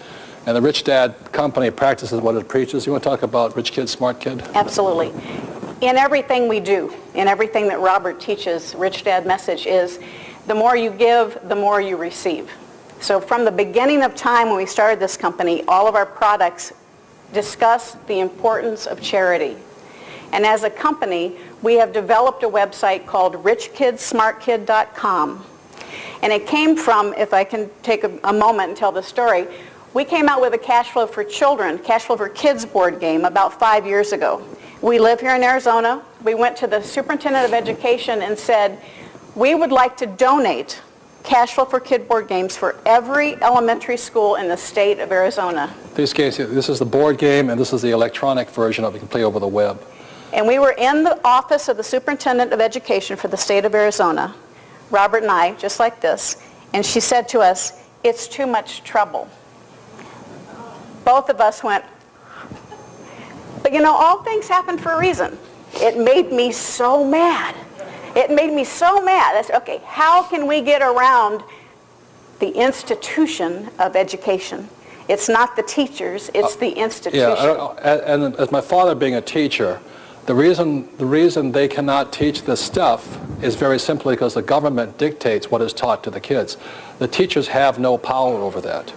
And the Rich Dad company practices what it preaches. You want to talk about Rich Kid, Smart Kid? Absolutely. In everything we do, in everything that Robert teaches, Rich Dad message is, the more you give, the more you receive. So from the beginning of time when we started this company, all of our products discuss the importance of charity. And as a company, we have developed a website called richkidsmartkid.com. And it came from, if I can take a moment and tell the story, we came out with a Cash Flow for Children, Cash Flow for Kids board game about 5 years ago. We live here in Arizona. We went to the superintendent of education and said, we would like to donate Cash Flow for Kid board games for every elementary school in the state of Arizona. These games, this is the board game, and this is the electronic version of it. You can play over the web. And we were in the office of the superintendent of education for the state of Arizona, Robert and I, just like this, and she said to us, it's too much trouble. Both of us went, but you know, all things happen for a reason. It made me so mad. It made me so mad. I said, okay, how can we get around the institution of education? It's not the teachers, it's the institution. Yeah, and as my father being a teacher, the reason they cannot teach this stuff is very simply because the government dictates what is taught to the kids. The teachers have no power over that.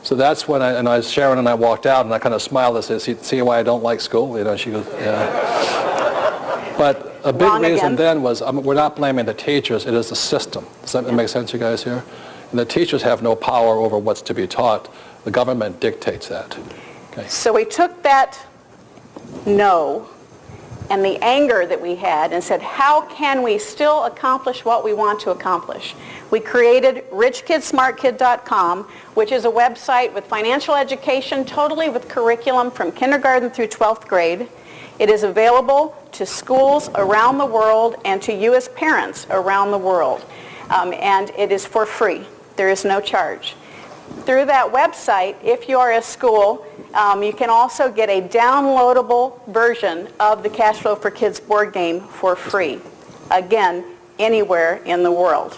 So that's when Sharon and I walked out, and I kind of smiled and said, see why I don't like school? You know, she goes, yeah. But a big reason then was, we're not blaming the teachers, it is the system. Does that make sense, you guys here? And the teachers have no power over what's to be taught. The government dictates that. Okay. So we took that no and the anger that we had and said, how can we still accomplish what we want to accomplish? We created richkidsmartkid.com, which is a website with financial education, totally with curriculum from kindergarten through 12th grade. It is available to schools around the world and to you as parents around the world. And it is for free. There is no charge. Through that website, if you are a school, you can also get a downloadable version of the Cash Flow for Kids board game for free. Again, anywhere in the world.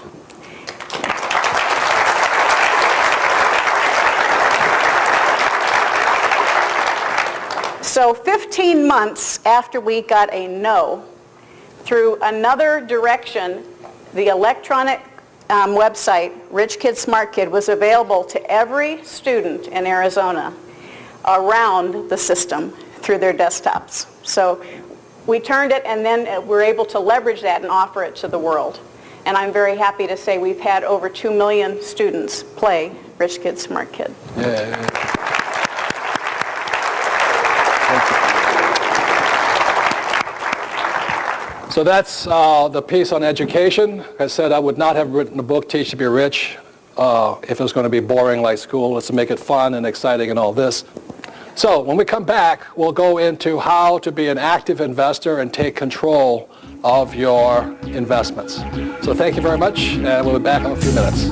So 15 months after we got a no, through another direction, the electronic website, Rich Kid, Smart Kid, was available to every student in Arizona around the system through their desktops. So we turned it, and then we're able to leverage that and offer it to the world. And I'm very happy to say we've had over 2 million students play Rich Kid, Smart Kid. Yeah. So that's the piece on education. Like I said, I would not have written a book, Teach to be Rich, if it was going to be boring like school. Let's make it fun and exciting and all this. So when we come back, we'll go into how to be an active investor and take control of your investments. So thank you very much, and we'll be back in a few minutes.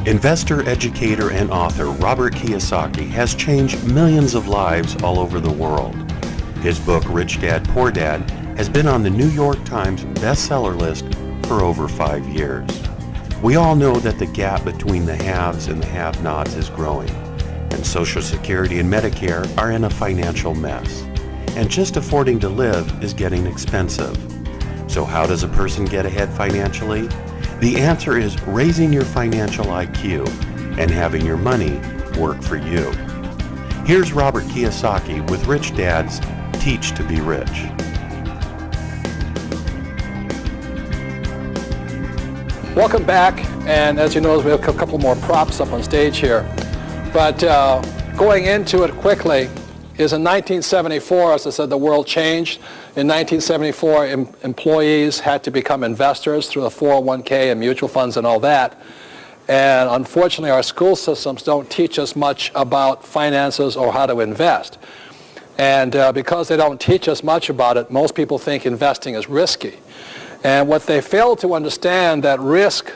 Investor, educator, and author Robert Kiyosaki has changed millions of lives all over the world. His book, Rich Dad, Poor Dad, has been on the New York Times bestseller list for over 5 years. We all know that the gap between the haves and the have-nots is growing, and Social Security and Medicare are in a financial mess. And just affording to live is getting expensive. So how does a person get ahead financially? The answer is raising your financial IQ and having your money work for you. Here's Robert Kiyosaki with Rich Dad's Teach to Be Rich. Welcome back, and as you notice, we have a couple more props up on stage here. But going into it quickly is in 1974, as I said, the world changed. In 1974, employees had to become investors through the 401k and mutual funds and all that. And unfortunately, our school systems don't teach us much about finances or how to invest. And because they don't teach us much about it, most people think investing is risky. And what they fail to understand that risk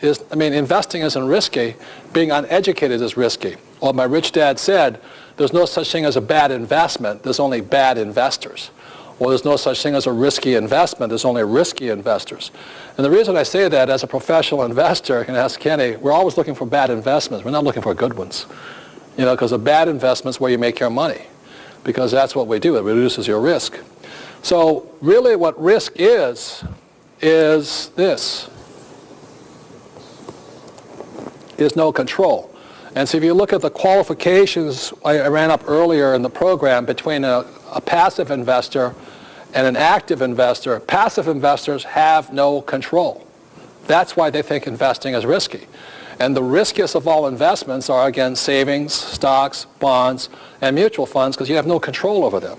is, investing isn't risky, being uneducated is risky. Or my rich dad said, there's no such thing as a bad investment, there's only bad investors. Or there's no such thing as a risky investment, there's only risky investors. And the reason I say that, as a professional investor, you can ask Kenny, we're always looking for bad investments, we're not looking for good ones. Because a bad investment is where you make your money. Because that's what we do, it reduces your risk. So really what risk is this, is no control. And so if you look at the qualifications I ran up earlier in the program between a passive investor and an active investor, passive investors have no control. That's why they think investing is risky. And the riskiest of all investments are, again, savings, stocks, bonds, and mutual funds, because you have no control over them.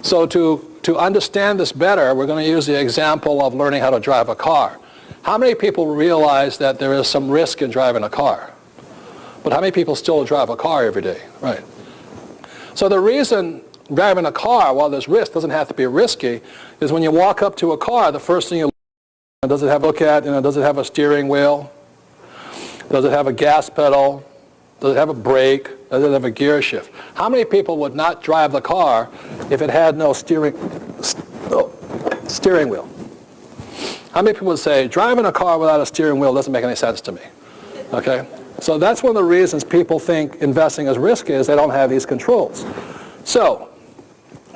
So to understand this better, we're going to use the example of learning how to drive a car. How many people realize that there is some risk in driving a car? But how many people still drive a car every day? Right. So the reason driving a car, while there's risk, doesn't have to be risky, is when you walk up to a car, the first thing you look at, does it have a steering wheel? Does it have a gas pedal? Does it have a brake? Does it have a gear shift? How many people would not drive the car if it had no steering wheel? How many people would say, driving a car without a steering wheel doesn't make any sense to me? Okay? So that's one of the reasons people think investing is risky, is they don't have these controls. So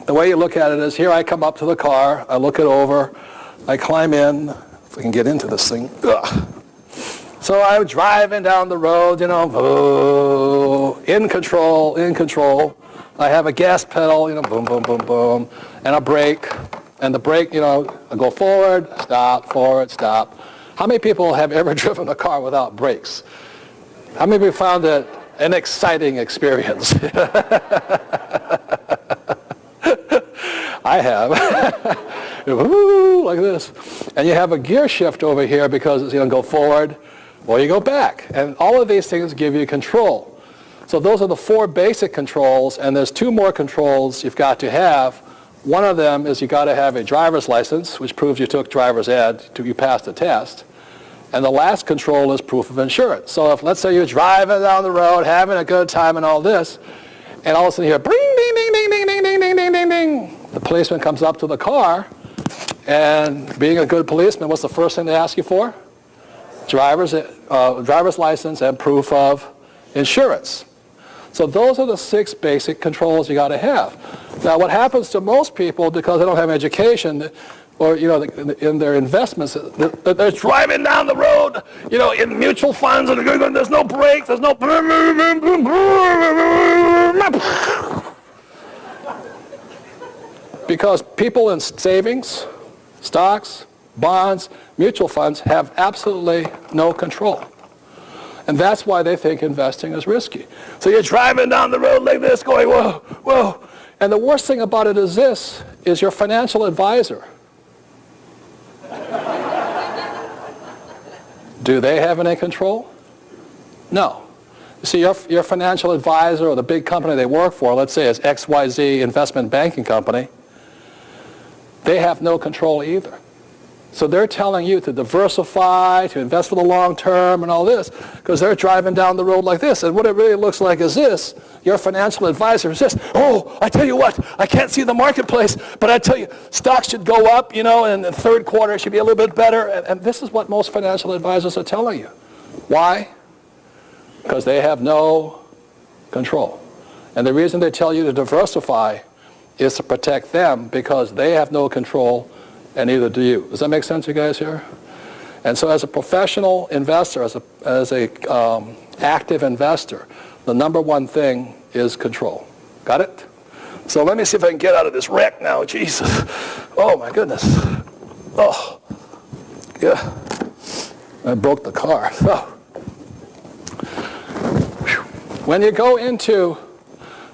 the way you look at it is, here I come up to the car, I look it over, I climb in, if we can get into this thing. Ugh. So I'm driving down the road, in control. I have a gas pedal, boom, boom, boom, boom, and a brake. And the brake, I go forward, stop. How many people have ever driven a car without brakes? How many of you found it an exciting experience? I have. Like this. And you have a gear shift over here because it's go forward or you go back. And all of these things give you control. So those are the 4 basic controls, and there's 2 more controls you've got to have. One of them is you got to have a driver's license, which proves you took driver's ed, you passed the test. And the last control is proof of insurance. So if, let's say, you're driving down the road, having a good time and all this, and all of a sudden you hear, bing, ding, ding, ding, ding, ding, ding, ding, ding, ding, ding. The policeman comes up to the car, and being a good policeman, what's the first thing they ask you for? Driver's license and proof of insurance. So those are the 6 basic controls you got to have. Now what happens to most people, because they don't have education, or in their investments, they're driving down the road, in mutual funds, and there's no brakes, there's no... Because people in savings, stocks, bonds, mutual funds have absolutely no control. And that's why they think investing is risky. So you're driving down the road like this, going, whoa, whoa. And the worst thing about it is this, is your financial advisor. Do they have any control? No. You see, your financial advisor or the big company they work for, let's say it's XYZ Investment Banking Company, they have no control either. So they're telling you to diversify, to invest for the long term and all this, because they're driving down the road like this. And what it really looks like is this. Your financial advisor says, oh, I tell you what, I can't see the marketplace, but I tell you, stocks should go up, you know, and the third quarter should be a little bit better. And this is what most financial advisors are telling you. Why? Because they have no control. And the reason they tell you to diversify is to protect them, because they have no control, and neither do you. Does that make sense, you guys here? And so as a professional investor, as a active investor, the number one thing is control. Got it? So let me see if I can get out of this wreck now. Jesus. Oh, my goodness. Oh, yeah. I broke the car. Oh. When you go into,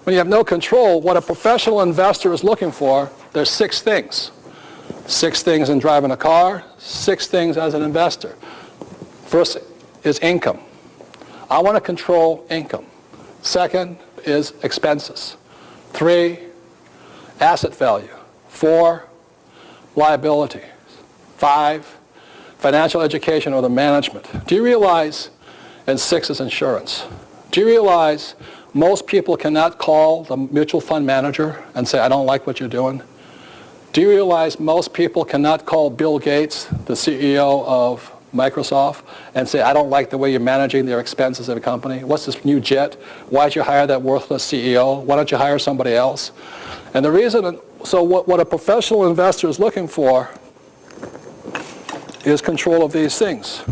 when you have no control, what a professional investor is looking for, there's 6 things. 6 things in driving a car, 6 things as an investor. First is income. I want to control income. Second is expenses. 3, asset value. 4, liability. 5, financial education or the management. Do you realize, and 6 is insurance. Do you realize most people cannot call the mutual fund manager and say, I don't like what you're doing? Do you realize most people cannot call Bill Gates, the CEO of Microsoft, and say, I don't like the way you're managing their expenses of a company? What's this new jet? Why did you hire that worthless CEO? Why don't you hire somebody else? And the reason, so what a professional investor is looking for is control of these things.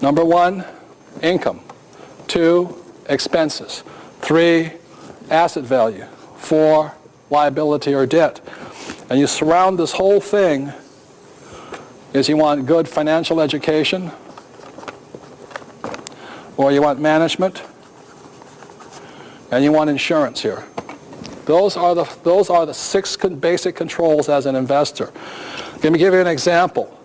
Number 1, income. 2, expenses. 3, asset value. 4, liability or debt. And you surround this whole thing is you want good financial education, or you want management, and you want insurance here. Those are the 6 basic controls as an investor. Let me give you an example.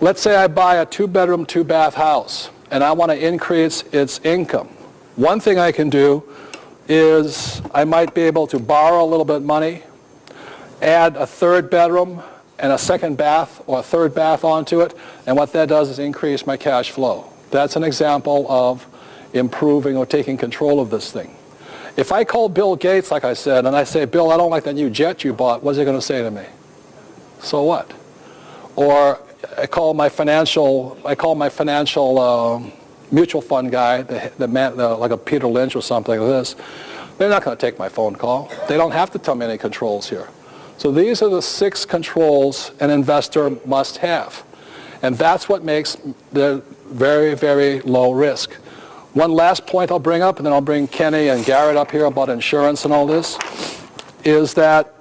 Let's say I buy a 2-bedroom, 2-bath house, and I want to increase its income. One thing I can do is I might be able to borrow a little bit of money, add a 3rd bedroom and a 2nd bath or a 3rd bath onto it, and what that does is increase my cash flow. That's an example of improving or taking control of this thing. If I call Bill Gates, like I said, and I say, Bill, I don't like that new jet you bought, what's he going to say to me? So what? Or I call my financial mutual fund guy, the man, like a Peter Lynch or something like this. They're not going to take my phone call. They don't have to tell me any controls here. So these are the 6 controls an investor must have. And that's what makes the very, very low risk. One last point I'll bring up, and then I'll bring Kenny and Garrett up here about insurance and all this, is that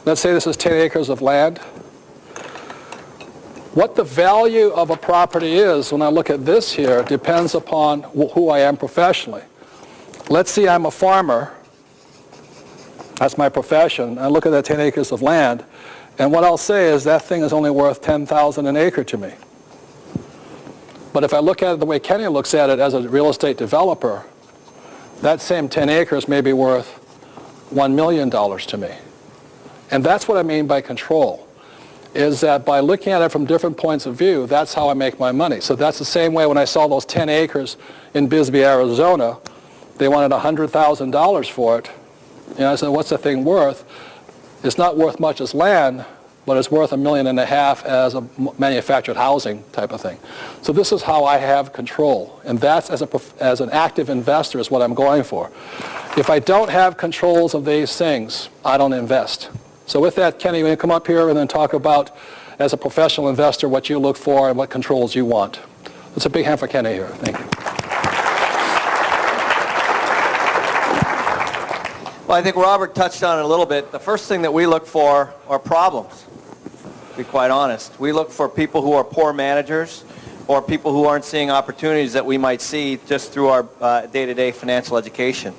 let's say this is 10 acres of land. What the value of a property is when I look at this here depends upon who I am professionally. Let's say I'm a farmer. That's my profession. I look at that 10 acres of land, and what I'll say is that thing is only worth $10,000 an acre to me. But if I look at it the way Kenny looks at it as a real estate developer, that same 10 acres may be worth $1 million to me. And that's what I mean by control, is that by looking at it from different points of view, that's how I make my money. So that's the same way when I saw those 10 acres in Bisbee, Arizona, they wanted $100,000 for it. And I said, what's the thing worth? It's not worth much as land, but it's worth $1.5 million as a manufactured housing type of thing. So this is how I have control. And that's, as an active investor, is what I'm going for. If I don't have controls of these things, I don't invest. So with that, Kenny, you want to come up here and then talk about, as a professional investor, what you look for and what controls you want. That's a big hand for Kenny here. Thank you. Well, I think Robert touched on it a little bit. The first thing that we look for are problems, to be quite honest. We look for people who are poor managers or people who aren't seeing opportunities that we might see just through our day-to-day financial education.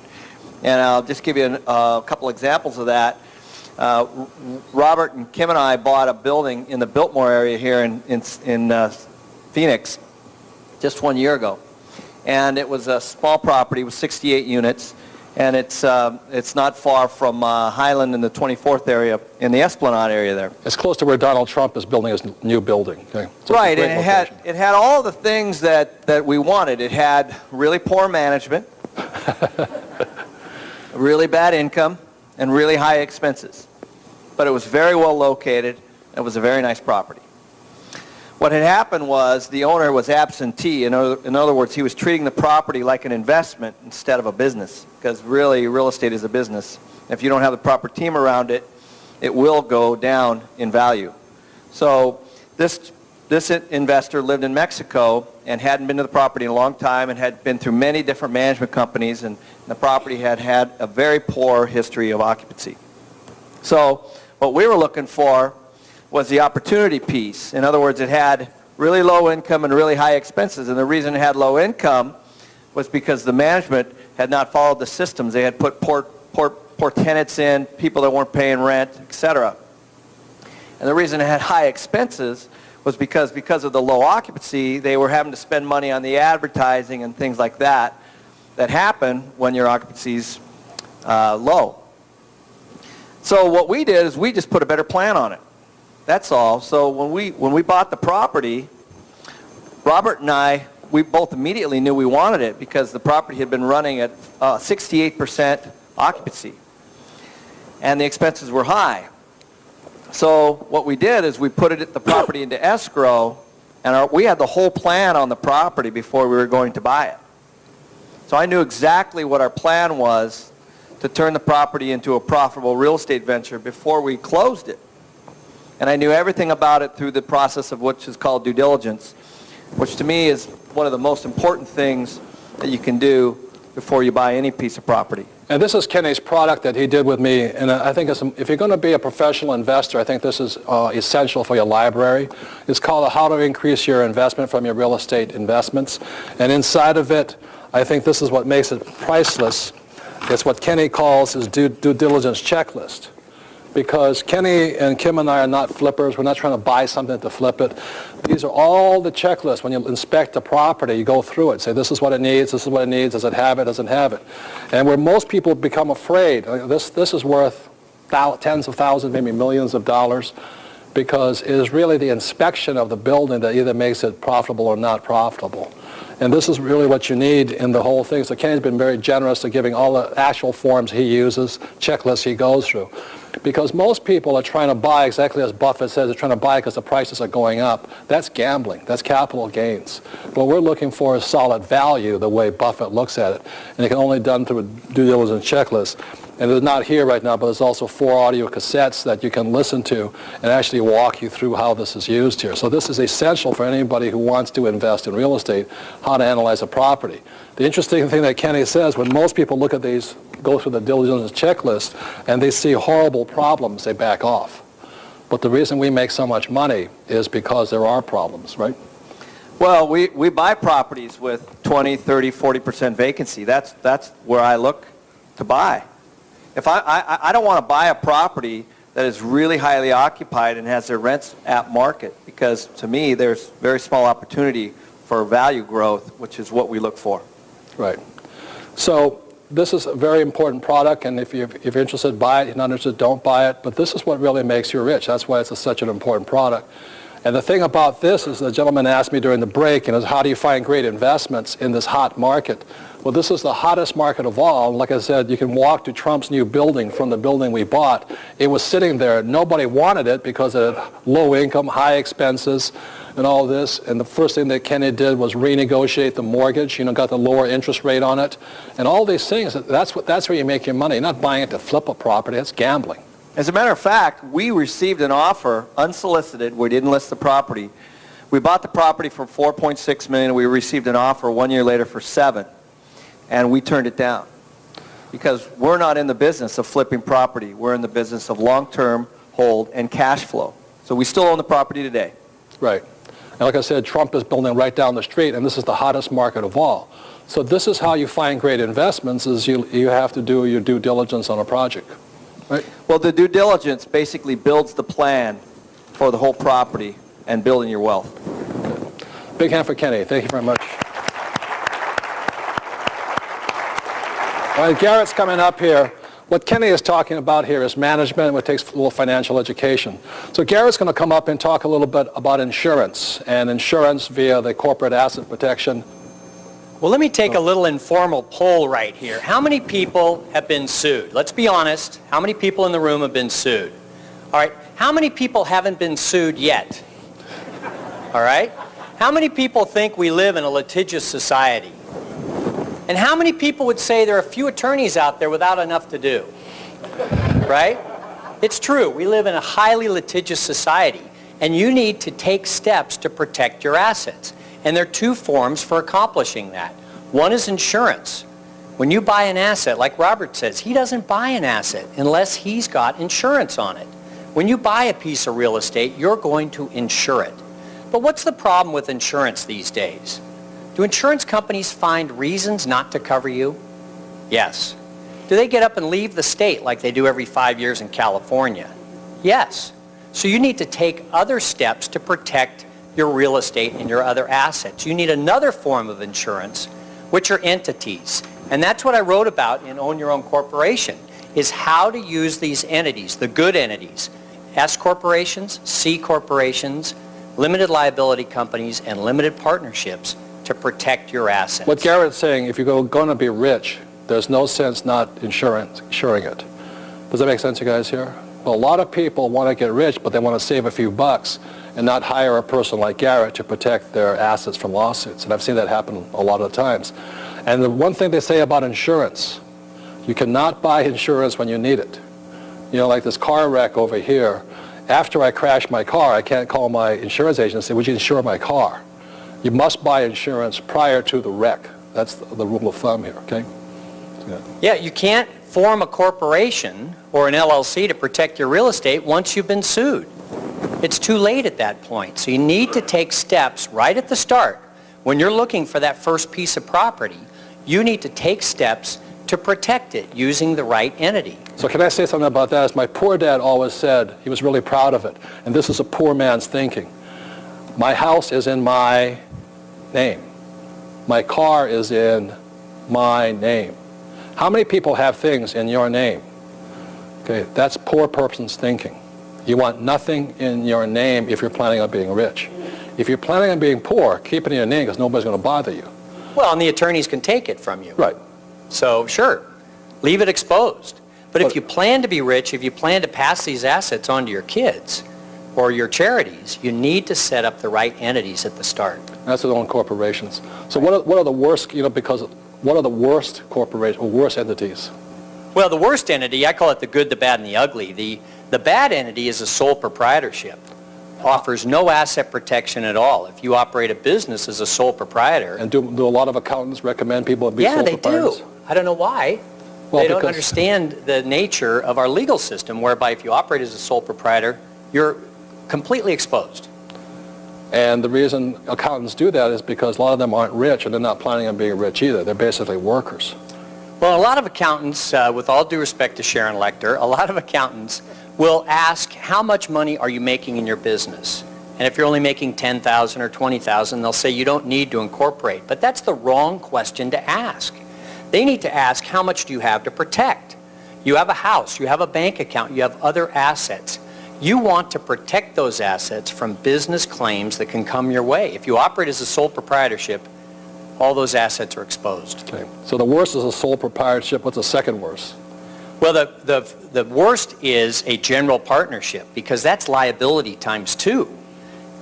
And I'll just give you a couple examples of that. Robert and Kim and I bought a building in the Biltmore area here in Phoenix just 1 year ago. And it was a small property with 68 units, and it's not far from Highland in the 24th area, in the Esplanade area there. It's close to where Donald Trump is building his new building. Okay? So Right, and it had all the things that we wanted. It had really poor management, really bad income, and really high expenses. But it was very well located. It was a very nice property. What had happened was the owner was absentee. In other words, he was treating the property like an investment instead of a business, because really real estate is a business. If you don't have the proper team around it, it will go down in value. So this investor lived in Mexico and hadn't been to the property in a long time and had been through many different management companies, and the property had had a very poor history of occupancy. So what we were looking for was the opportunity piece. In other words, it had really low income and really high expenses, and the reason it had low income was because the management had not followed the systems. They had put poor tenants in, people that weren't paying rent, etc. And the reason it had high expenses was because of the low occupancy, they were having to spend money on the advertising and things like that happen when your occupancy's low. So what we did is we just put a better plan on it. That's all. So when we bought the property, Robert and I, we both immediately knew we wanted it because the property had been running at 68% occupancy, and the expenses were high. So what we did is we put the property into escrow, and we had the whole plan on the property before we were going to buy it. So I knew exactly what our plan was to turn the property into a profitable real estate venture before we closed it. And I knew everything about it through the process of which is called due diligence, which to me is one of the most important things that you can do before you buy any piece of property. And this is Kenny's product that he did with me, and I think if you're going to be a professional investor, I think this is essential for your library. It's called How to Increase Your Investment from Your Real Estate Investments. And inside of it, I think this is what makes it priceless. It's what Kenny calls his due diligence checklist. Because Kenny and Kim and I are not flippers. We're not trying to buy something to flip it. These are all the checklists. When you inspect the property, you go through it. Say, this is what it needs, this is what it needs, does it have it, doesn't have it. And where most people become afraid, this is worth tens of thousands, maybe millions of dollars, because it is really the inspection of the building that either makes it profitable or not profitable. And this is really what you need in the whole thing. So Kenny's been very generous to giving all the actual forms he uses, checklists he goes through. Because most people are trying to buy, exactly as Buffett says, they're trying to buy because the prices are going up. That's gambling. That's capital gains. What we're looking for is solid value, the way Buffett looks at it. And it can only be done through a due diligence checklist. And it's not here right now, but there's also 4 audio cassettes that you can listen to and actually walk you through how this is used here. So this is essential for anybody who wants to invest in real estate, how to analyze a property. The interesting thing that Kenny says, when most people look at these, go through the diligence checklist, and they see horrible problems, they back off. But the reason we make so much money is because there are problems, right? Well, we buy properties with 20, 30, 40% vacancy. That's where I look to buy. If I don't want to buy a property that is really highly occupied and has their rents at market, because to me there's very small opportunity for value growth, which is what we look for. Right. So this is a very important product, and if you're interested, buy it. If you're not interested, don't buy it. But this is what really makes you rich. That's why it's such an important product. And the thing about this is, the gentleman asked me during the break, how do you find great investments in this hot market? Well, this is the hottest market of all. Like I said, you can walk to Trump's new building from the building we bought. It was sitting there. Nobody wanted it because it had low income, high expenses, and all this. And the first thing that Kenny did was renegotiate the mortgage, got the lower interest rate on it. And all these things, that's where you make your money. You're not buying it to flip a property. That's gambling. As a matter of fact, we received an offer unsolicited. We didn't list the property. We bought the property for $4.6 million, and we received an offer 1 year later for $7 million. And we turned it down because we're not in the business of flipping property. We're in the business of long-term hold and cash flow. So we still own the property today. Right. And like I said, Trump is building right down the street, and this is the hottest market of all. So this is how you find great investments, is you have to do your due diligence on a project. Right? Well, the due diligence basically builds the plan for the whole property and building your wealth. Big hand for Kenny. Thank you very much. All right, Garrett's coming up here. What Kenny is talking about here is management, which takes a little financial education. So Garrett's going to come up and talk a little bit about insurance, and insurance via the corporate asset protection. Well, let me take a little informal poll right here. How many people have been sued? Let's be honest. How many people in the room have been sued? All right. How many people haven't been sued yet? All right. How many people think we live in a litigious society? And how many people would say there are a few attorneys out there without enough to do? Right? It's true. We live in a highly litigious society, and you need to take steps to protect your assets. And there are two forms for accomplishing that. One is insurance. When you buy an asset, like Robert says, he doesn't buy an asset unless he's got insurance on it. When you buy a piece of real estate, you're going to insure it. But what's the problem with insurance these days? Do insurance companies find reasons not to cover you? Yes. Do they get up and leave the state like they do every 5 years in California? Yes. So you need to take other steps to protect your real estate and your other assets. You need another form of insurance, which are entities. And that's what I wrote about in Own Your Own Corporation, is how to use these entities, the good entities, S corporations, C corporations, limited liability companies, and limited partnerships to protect your assets. What Garrett's saying, if you're going to be rich, there's no sense not insuring it. Does that make sense, you guys here? Well, a lot of people want to get rich, but they want to save a few bucks and not hire a person like Garrett to protect their assets from lawsuits. And I've seen that happen a lot of times. And the one thing they say about insurance, you cannot buy insurance when you need it. You know, like this car wreck over here. After I crash my car, I can't call my insurance agent and say, would you insure my car? You must buy insurance prior to the wreck. That's the rule of thumb here, okay? Yeah, you can't form a corporation or an LLC to protect your real estate once you've been sued. It's too late at that point. So you need to take steps right at the start. When you're looking for that first piece of property, you need to take steps to protect it using the right entity. So can I say something about that? As my poor dad always said, he was really proud of it. And this is a poor man's thinking. My house is in my name. My car is in my name. How many people have things in your name? Okay, that's poor person's thinking. You want nothing in your name if you're planning on being rich. If you're planning on being poor, keep it in your name because nobody's going to bother you. Well, and the attorneys can take it from you. Right. So, sure, leave it exposed. But if you plan to be rich, if you plan to pass these assets on to your kids or your charities, you need to set up the right entities at the start. That's their own corporations. So what are the worst, what are the worst corporations or worst entities? Well, the worst entity, I call it the good, the bad, and the ugly. The bad entity is a sole proprietorship. Offers no asset protection at all. If you operate a business as a sole proprietor. And do a lot of accountants recommend people be sole proprietors? Yeah, they do. I don't know why. Well, they don't understand the nature of our legal system, whereby if you operate as a sole proprietor, you're completely exposed. And the reason accountants do that is because a lot of them aren't rich, and they're not planning on being rich either. They're basically workers. Well, a lot of accountants, with all due respect to Sharon Lechter, a lot of accountants will ask, how much money are you making in your business? And if you're only making $10,000 or $20,000, they'll say you don't need to incorporate. But that's the wrong question to ask. They need to ask, how much do you have to protect? You have a house, you have a bank account, you have other assets. You want to protect those assets from business claims that can come your way. If you operate as a sole proprietorship, all those assets are exposed. Okay. So the worst is a sole proprietorship. What's the second worst? Well, the worst is a general partnership, because that's liability times two.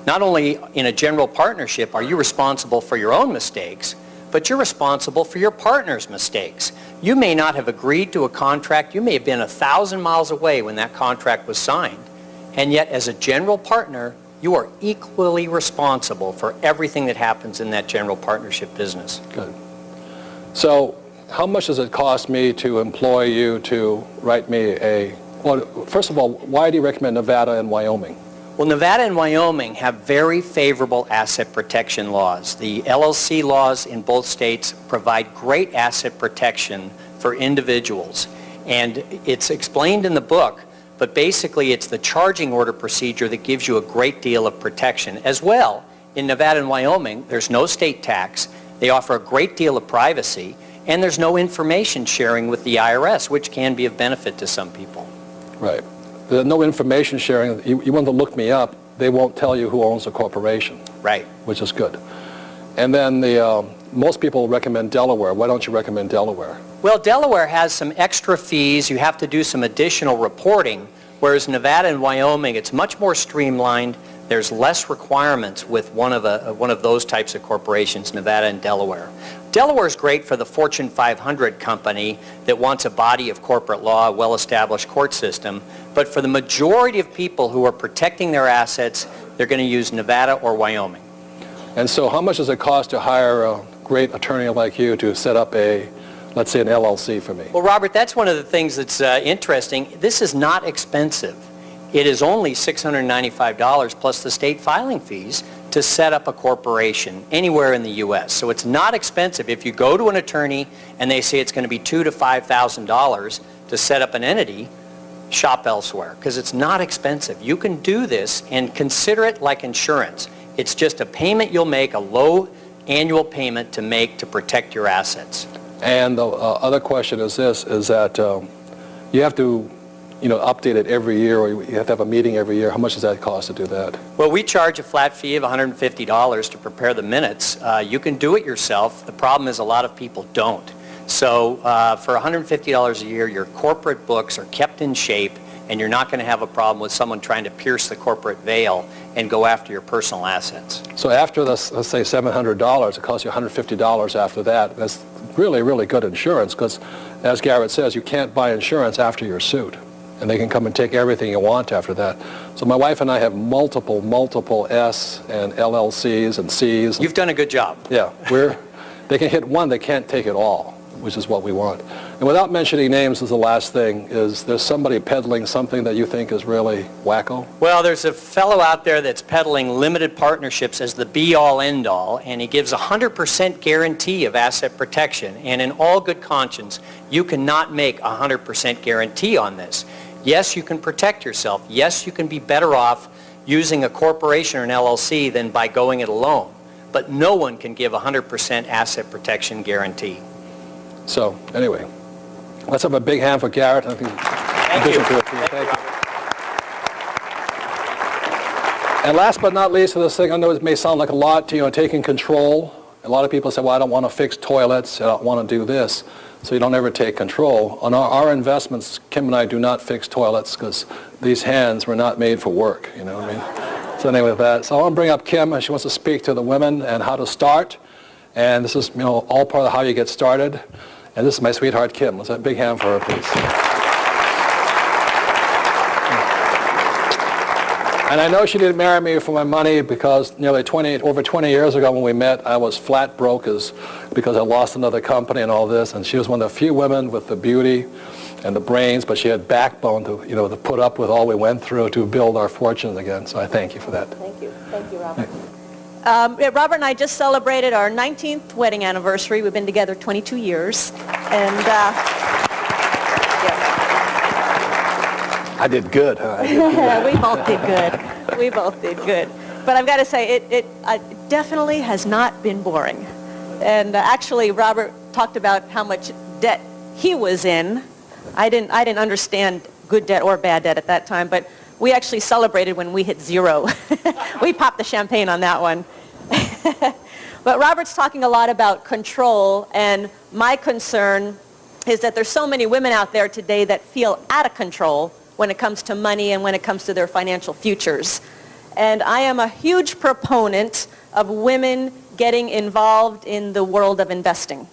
Not only in a general partnership are you responsible for your own mistakes, but you're responsible for your partner's mistakes. You may not have agreed to a contract. You may have been 1,000 miles away when that contract was signed. And yet, as a general partner, you are equally responsible for everything that happens in that general partnership business. Good. So how much does it cost me to employ you to write me well, first of all, why do you recommend Nevada and Wyoming? Well, Nevada and Wyoming have very favorable asset protection laws. The LLC laws in both states provide great asset protection for individuals. And it's explained in the book, but basically it's the charging order procedure that gives you a great deal of protection, as well in Nevada and Wyoming, there's no state tax, they offer a great deal of privacy, and there's no information sharing with the IRS, which can be of benefit to some people. Right. There's no information sharing. You want to look me up, they won't tell you who owns the corporation. Right. Which is good. And then most people recommend Delaware. Why don't you recommend Delaware? Well, Delaware has some extra fees. You have to do some additional reporting, whereas Nevada and Wyoming, it's much more streamlined. There's less requirements with one of those types of corporations, Nevada and Delaware. Delaware is great for the Fortune 500 company that wants a body of corporate law, a well-established court system. But for the majority of people who are protecting their assets, they're going to use Nevada or Wyoming. And so how much does it cost to hire a great attorney like you to set up a, let's say, an LLC for me? Well, Robert, that's one of the things that's interesting. This is not expensive. It is only $695 plus the state filing fees to set up a corporation anywhere in the U.S. So it's not expensive. If you go to an attorney and they say it's going to be $2,000 to $5,000 to set up an entity, shop elsewhere, because it's not expensive. You can do this and consider it like insurance. It's just a payment you'll make, a low annual payment to make to protect your assets. And the other question is this, is that you have to update it every year, or you have to have a meeting every year. How much does that cost to do that? Well, we charge a flat fee of $150 to prepare the minutes. You can do it yourself. The problem is a lot of people don't. So for $150 a year, your corporate books are kept in shape, and you're not going to have a problem with someone trying to pierce the corporate veil and go after your personal assets. So after this, let's say $700, it costs you $150 after that. That's really, really good insurance, because as Garrett says, you can't buy insurance after you're sued. And they can come and take everything you want after that. So my wife and I have multiple S and LLCs and Cs. You've done a good job. Yeah, they can hit one, they can't take it all, which is what we want. And without mentioning names, is the last thing, is there's somebody peddling something that you think is really wacko? Well, there's a fellow out there that's peddling limited partnerships as the be-all, end-all, and he gives 100% guarantee of asset protection. And in all good conscience, you cannot make a 100% guarantee on this. Yes, you can protect yourself. Yes, you can be better off using a corporation or an LLC than by going it alone. But no one can give 100% asset protection guarantee. So, anyway, let's have a big hand for Garrett. I think Thank you. Thank you. And last but not least for this thing, I know it may sound like a lot to you, taking control. A lot of people say, well, I don't want to fix toilets. I don't want to do this. So you don't ever take control. On our investments, Kim and I do not fix toilets, because these hands were not made for work, you know what I mean? So anyway, with that, so I want to bring up Kim, and she wants to speak to the women and how to start. And this is, all part of how you get started. And this is my sweetheart, Kim. Let's have a big hand for her, please. And I know she didn't marry me for my money, because over 20 years ago when we met, I was flat broke because I lost another company and all this. And she was one of the few women with the beauty and the brains, but she had backbone to, to put up with all we went through to build our fortunes again. So I thank you for that. Thank you. Thank you, Robert. Robert and I just celebrated our 19th wedding anniversary. We've been together 22 years. And I did good, huh? I did good. We both did good. We both did good. But I've got to say, it definitely has not been boring. And actually, Robert talked about how much debt he was in. I didn't understand good debt or bad debt at that time, but we actually celebrated when we hit zero. We popped the champagne on that one. But Robert's talking a lot about control, and my concern is that there's so many women out there today that feel out of control when it comes to money and when it comes to their financial futures. And I am a huge proponent of women getting involved in the world of investing.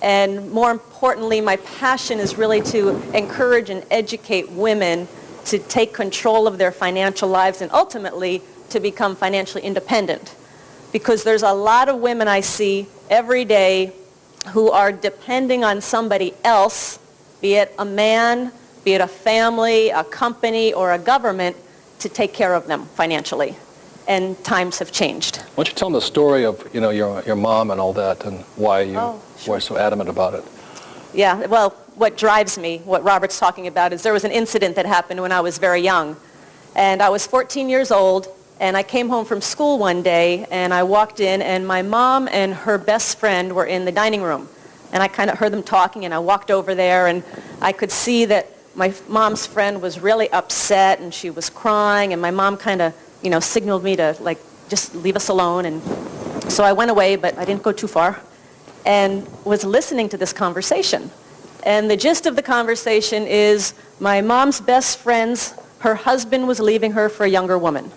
And more importantly, my passion is really to encourage and educate women to take control of their financial lives and ultimately to become financially independent. Because there's a lot of women I see every day who are depending on somebody else, be it a man, be it a family, a company, or a government, to take care of them financially. And times have changed. Why don't you tell them the story of your mom and all that, and why you were so adamant about it? Yeah, well, what drives me, what Robert's talking about, is there was an incident that happened when I was very young. And I was 14 years old, And I came home from school one day, and I walked in, and my mom and her best friend were in the dining room. And I kind of heard them talking, and I walked over there, and I could see that my mom's friend was really upset, and she was crying, and my mom kind of, signaled me to, like, just leave us alone. And so I went away, but I didn't go too far, and was listening to this conversation. And the gist of the conversation is my mom's best friend's, her husband was leaving her for a younger woman.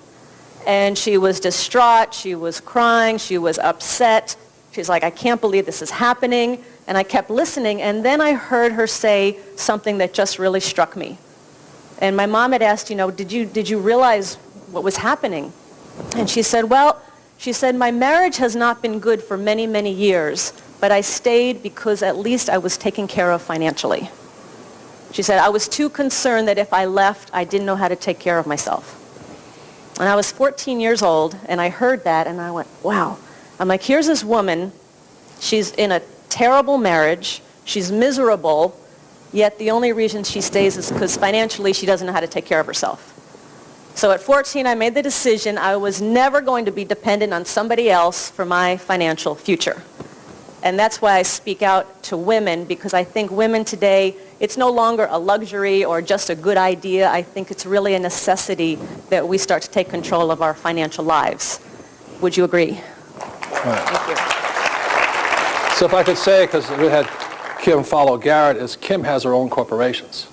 And she was distraught, she was crying, she was upset. She's like, I can't believe this is happening. And I kept listening, and then I heard her say something that just really struck me. And my mom had asked, did you realize what was happening? And she said, my marriage has not been good for many, many years, but I stayed because at least I was taken care of financially. She said, I was too concerned that if I left, I didn't know how to take care of myself. And I was 14 years old, and I heard that, and I went, wow. I'm like, here's this woman, she's in a terrible marriage, she's miserable, yet the only reason she stays is because financially she doesn't know how to take care of herself. So at 14, I made the decision I was never going to be dependent on somebody else for my financial future. And that's why I speak out to women, because I think women today, it's no longer a luxury or just a good idea. I think it's really a necessity that we start to take control of our financial lives. Would you agree? Right. Thank you. So if I could say, because we had Kim follow Garrett, is Kim has her own corporations.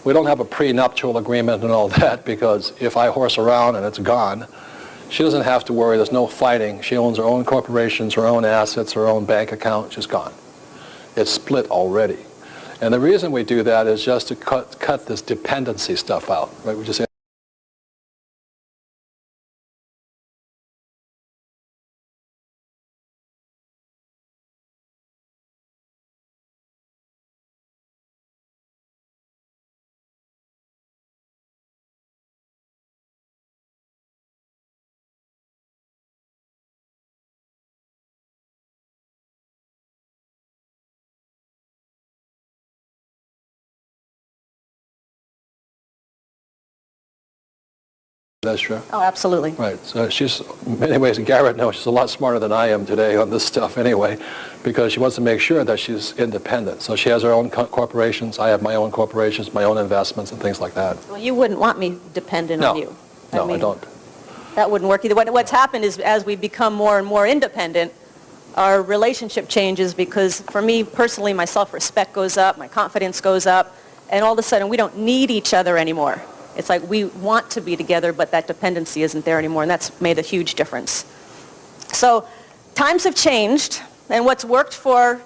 We don't have a prenuptial agreement and all that, because if I horse around and it's gone, she doesn't have to worry. There's no fighting. She owns her own corporations, her own assets, her own bank account. She's gone. It's split already. And the reason we do that is just to cut this dependency stuff out. Right? We just That's true. Oh, absolutely. Right. So she's, in many ways, Garrett knows she's a lot smarter than I am today on this stuff anyway, because she wants to make sure that she's independent. So she has her own corporations. I have my own corporations, my own investments, and things like that. Well, you wouldn't want me dependent on you. No, I don't. That wouldn't work either. What's happened is as we become more and more independent, our relationship changes, because for me personally, my self-respect goes up, my confidence goes up, and all of a sudden we don't need each other anymore. It's like we want to be together, but that dependency isn't there anymore, and that's made a huge difference. So times have changed, and what's worked for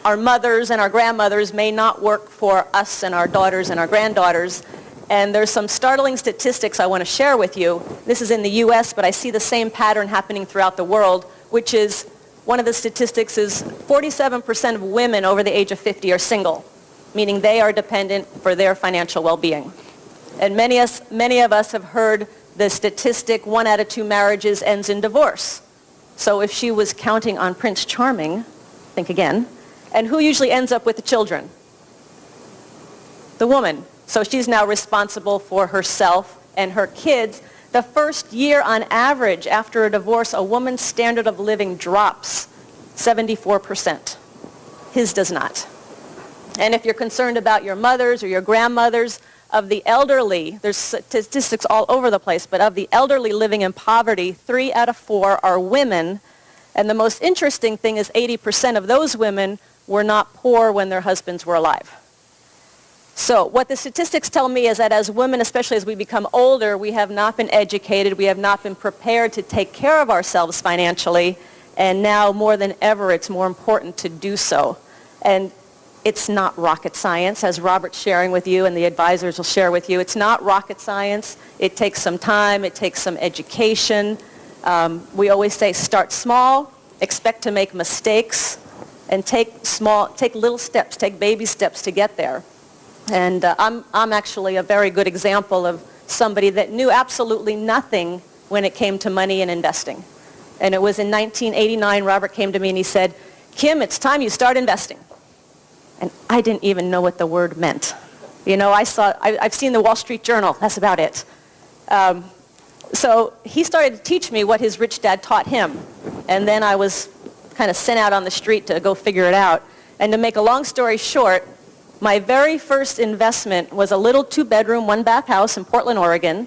our mothers and our grandmothers may not work for us and our daughters and our granddaughters. And there's some startling statistics I want to share with you. This is in the U.S., but I see the same pattern happening throughout the world, which is, one of the statistics is 47% of women over the age of 50 are single, meaning they are dependent for their financial well-being. And many of us have heard the statistic, 1 out of 2 marriages ends in divorce. So if she was counting on Prince Charming, think again, and who usually ends up with the children? The woman. So she's now responsible for herself and her kids. The first year on average after a divorce, a woman's standard of living drops 74%. His does not. And if you're concerned about your mothers or your grandmothers, of the elderly, there's statistics all over the place, but of the elderly living in poverty, 3 out of 4 are women. And the most interesting thing is 80% of those women were not poor when their husbands were alive. So what the statistics tell me is that as women, especially as we become older, we have not been educated, we have not been prepared to take care of ourselves financially, and now more than ever it's more important to do so. And it's not rocket science, as Robert's sharing with you and the advisors will share with you. It's not rocket science. It takes some time. It takes some education. We always say start small, expect to make mistakes, and take little steps, take baby steps to get there. And I'm actually a very good example of somebody that knew absolutely nothing when it came to money and investing. And it was in 1989, Robert came to me and he said, Kim, it's time you start investing. And I didn't even know what the word meant. You know, I've seen the Wall Street Journal, that's about it. So he started to teach me what his rich dad taught him. And then I was kind of sent out on the street to go figure it out. And to make a long story short, my very first investment was a little 2-bedroom, 1-bath house in Portland, Oregon.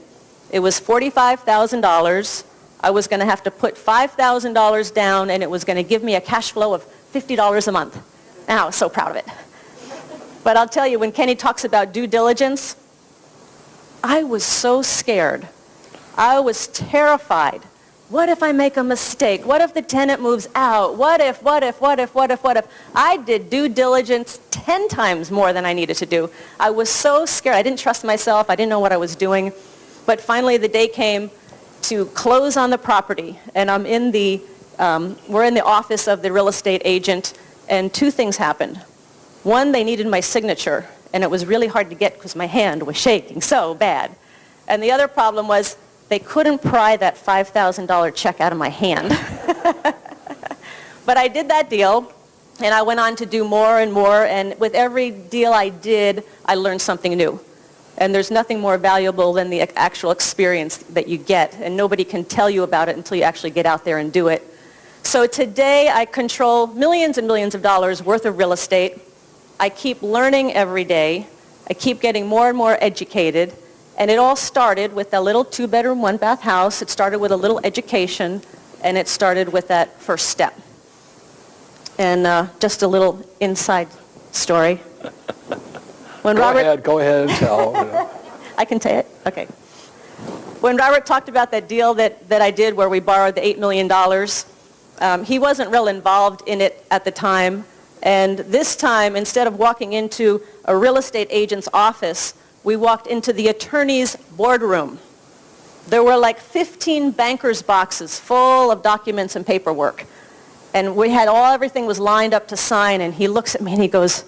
It was $45,000. I was going to have to put $5,000 down, and it was going to give me a cash flow of $50 a month. And I was so proud of it. But I'll tell you, when Kenny talks about due diligence, I was so scared. I was terrified. What if I make a mistake? What if the tenant moves out? What if? I did due diligence 10 times more than I needed to do. I was so scared. I didn't trust myself. I didn't know what I was doing. But finally the day came to close on the property. And we're in the office of the real estate agent, and 2 things happened. One, they needed my signature, and it was really hard to get because my hand was shaking so bad. And the other problem was they couldn't pry that $5,000 check out of my hand. But I did that deal, and I went on to do more and more, and with every deal I did, I learned something new. And there's nothing more valuable than the actual experience that you get, and nobody can tell you about it until you actually get out there and do it. So today I control millions and millions of dollars worth of real estate. I keep learning every day. I keep getting more and more educated. And it all started with a little 2-bedroom, 1-bath house. It started with a little education, and it started with that first step. And just a little inside story. When Go ahead and tell. I can tell it? Okay. When Robert talked about that deal that I did where we borrowed the $8 million, he wasn't real involved in it at the time. And this time, instead of walking into a real estate agent's office, we walked into the attorney's boardroom. There were like 15 banker's boxes full of documents and paperwork. And we had everything was lined up to sign, and he looks at me and he goes,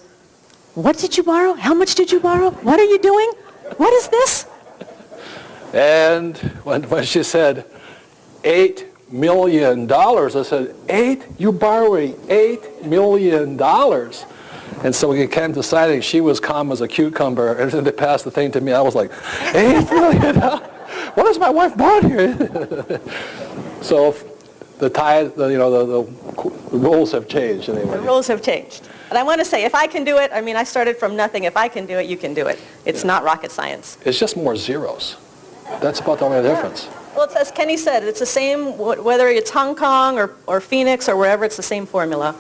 "What did you borrow? How much did you borrow? What are you doing? What is this?" And when she said $8 million, I said, "8? You're borrowing $8 million?" And so we came deciding she was calm as a cucumber, and then they passed the thing to me. I was like, $8 million? What has my wife bought here? So the rules have changed anyway. The rules have changed. And I want to say, if I can do it, I mean, I started from nothing. If I can do it, you can do it. It's not rocket science. It's just more zeros. That's about the only difference. Well, it's, as Kenny said, it's the same, whether it's Hong Kong or Phoenix or wherever, it's the same formula,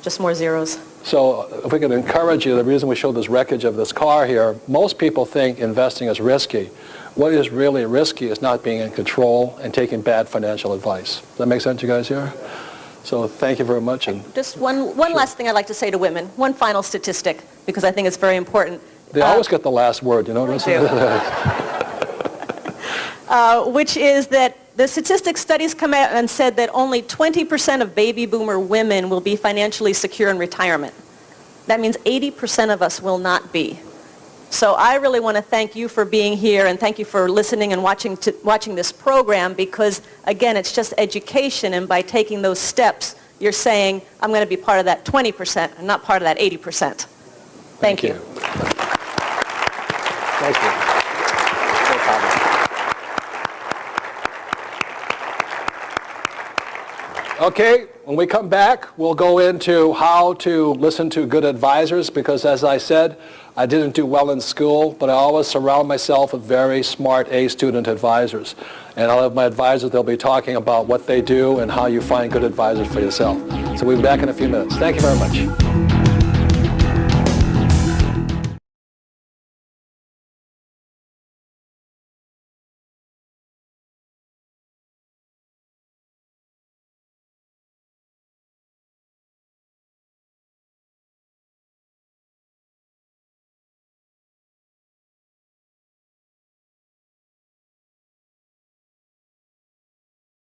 just more zeros. So if we could encourage you, the reason we show this wreckage of this car here, most people think investing is risky. What is really risky is not being in control and taking bad financial advice. Does that make sense, you guys here? So thank you very much. And just one last thing I'd like to say to women, one final statistic, because I think it's very important. They always get the last word, you know what I'm saying? Which is that the statistics studies come out and said that only 20% of baby boomer women will be financially secure in retirement. That means 80% of us will not be. So I really want to thank you for being here, and thank you for listening and watching this program, because again, it's just education, and by taking those steps, you're saying, I'm going to be part of that 20% and not part of that 80%. Thank you. Thank you. No problem. Okay, when we come back, we'll go into how to listen to good advisors, because as I said, I didn't do well in school, but I always surround myself with very smart A-student advisors. And I'll have my advisors, they'll be talking about what they do and how you find good advisors for yourself. So we'll be back in a few minutes. Thank you very much.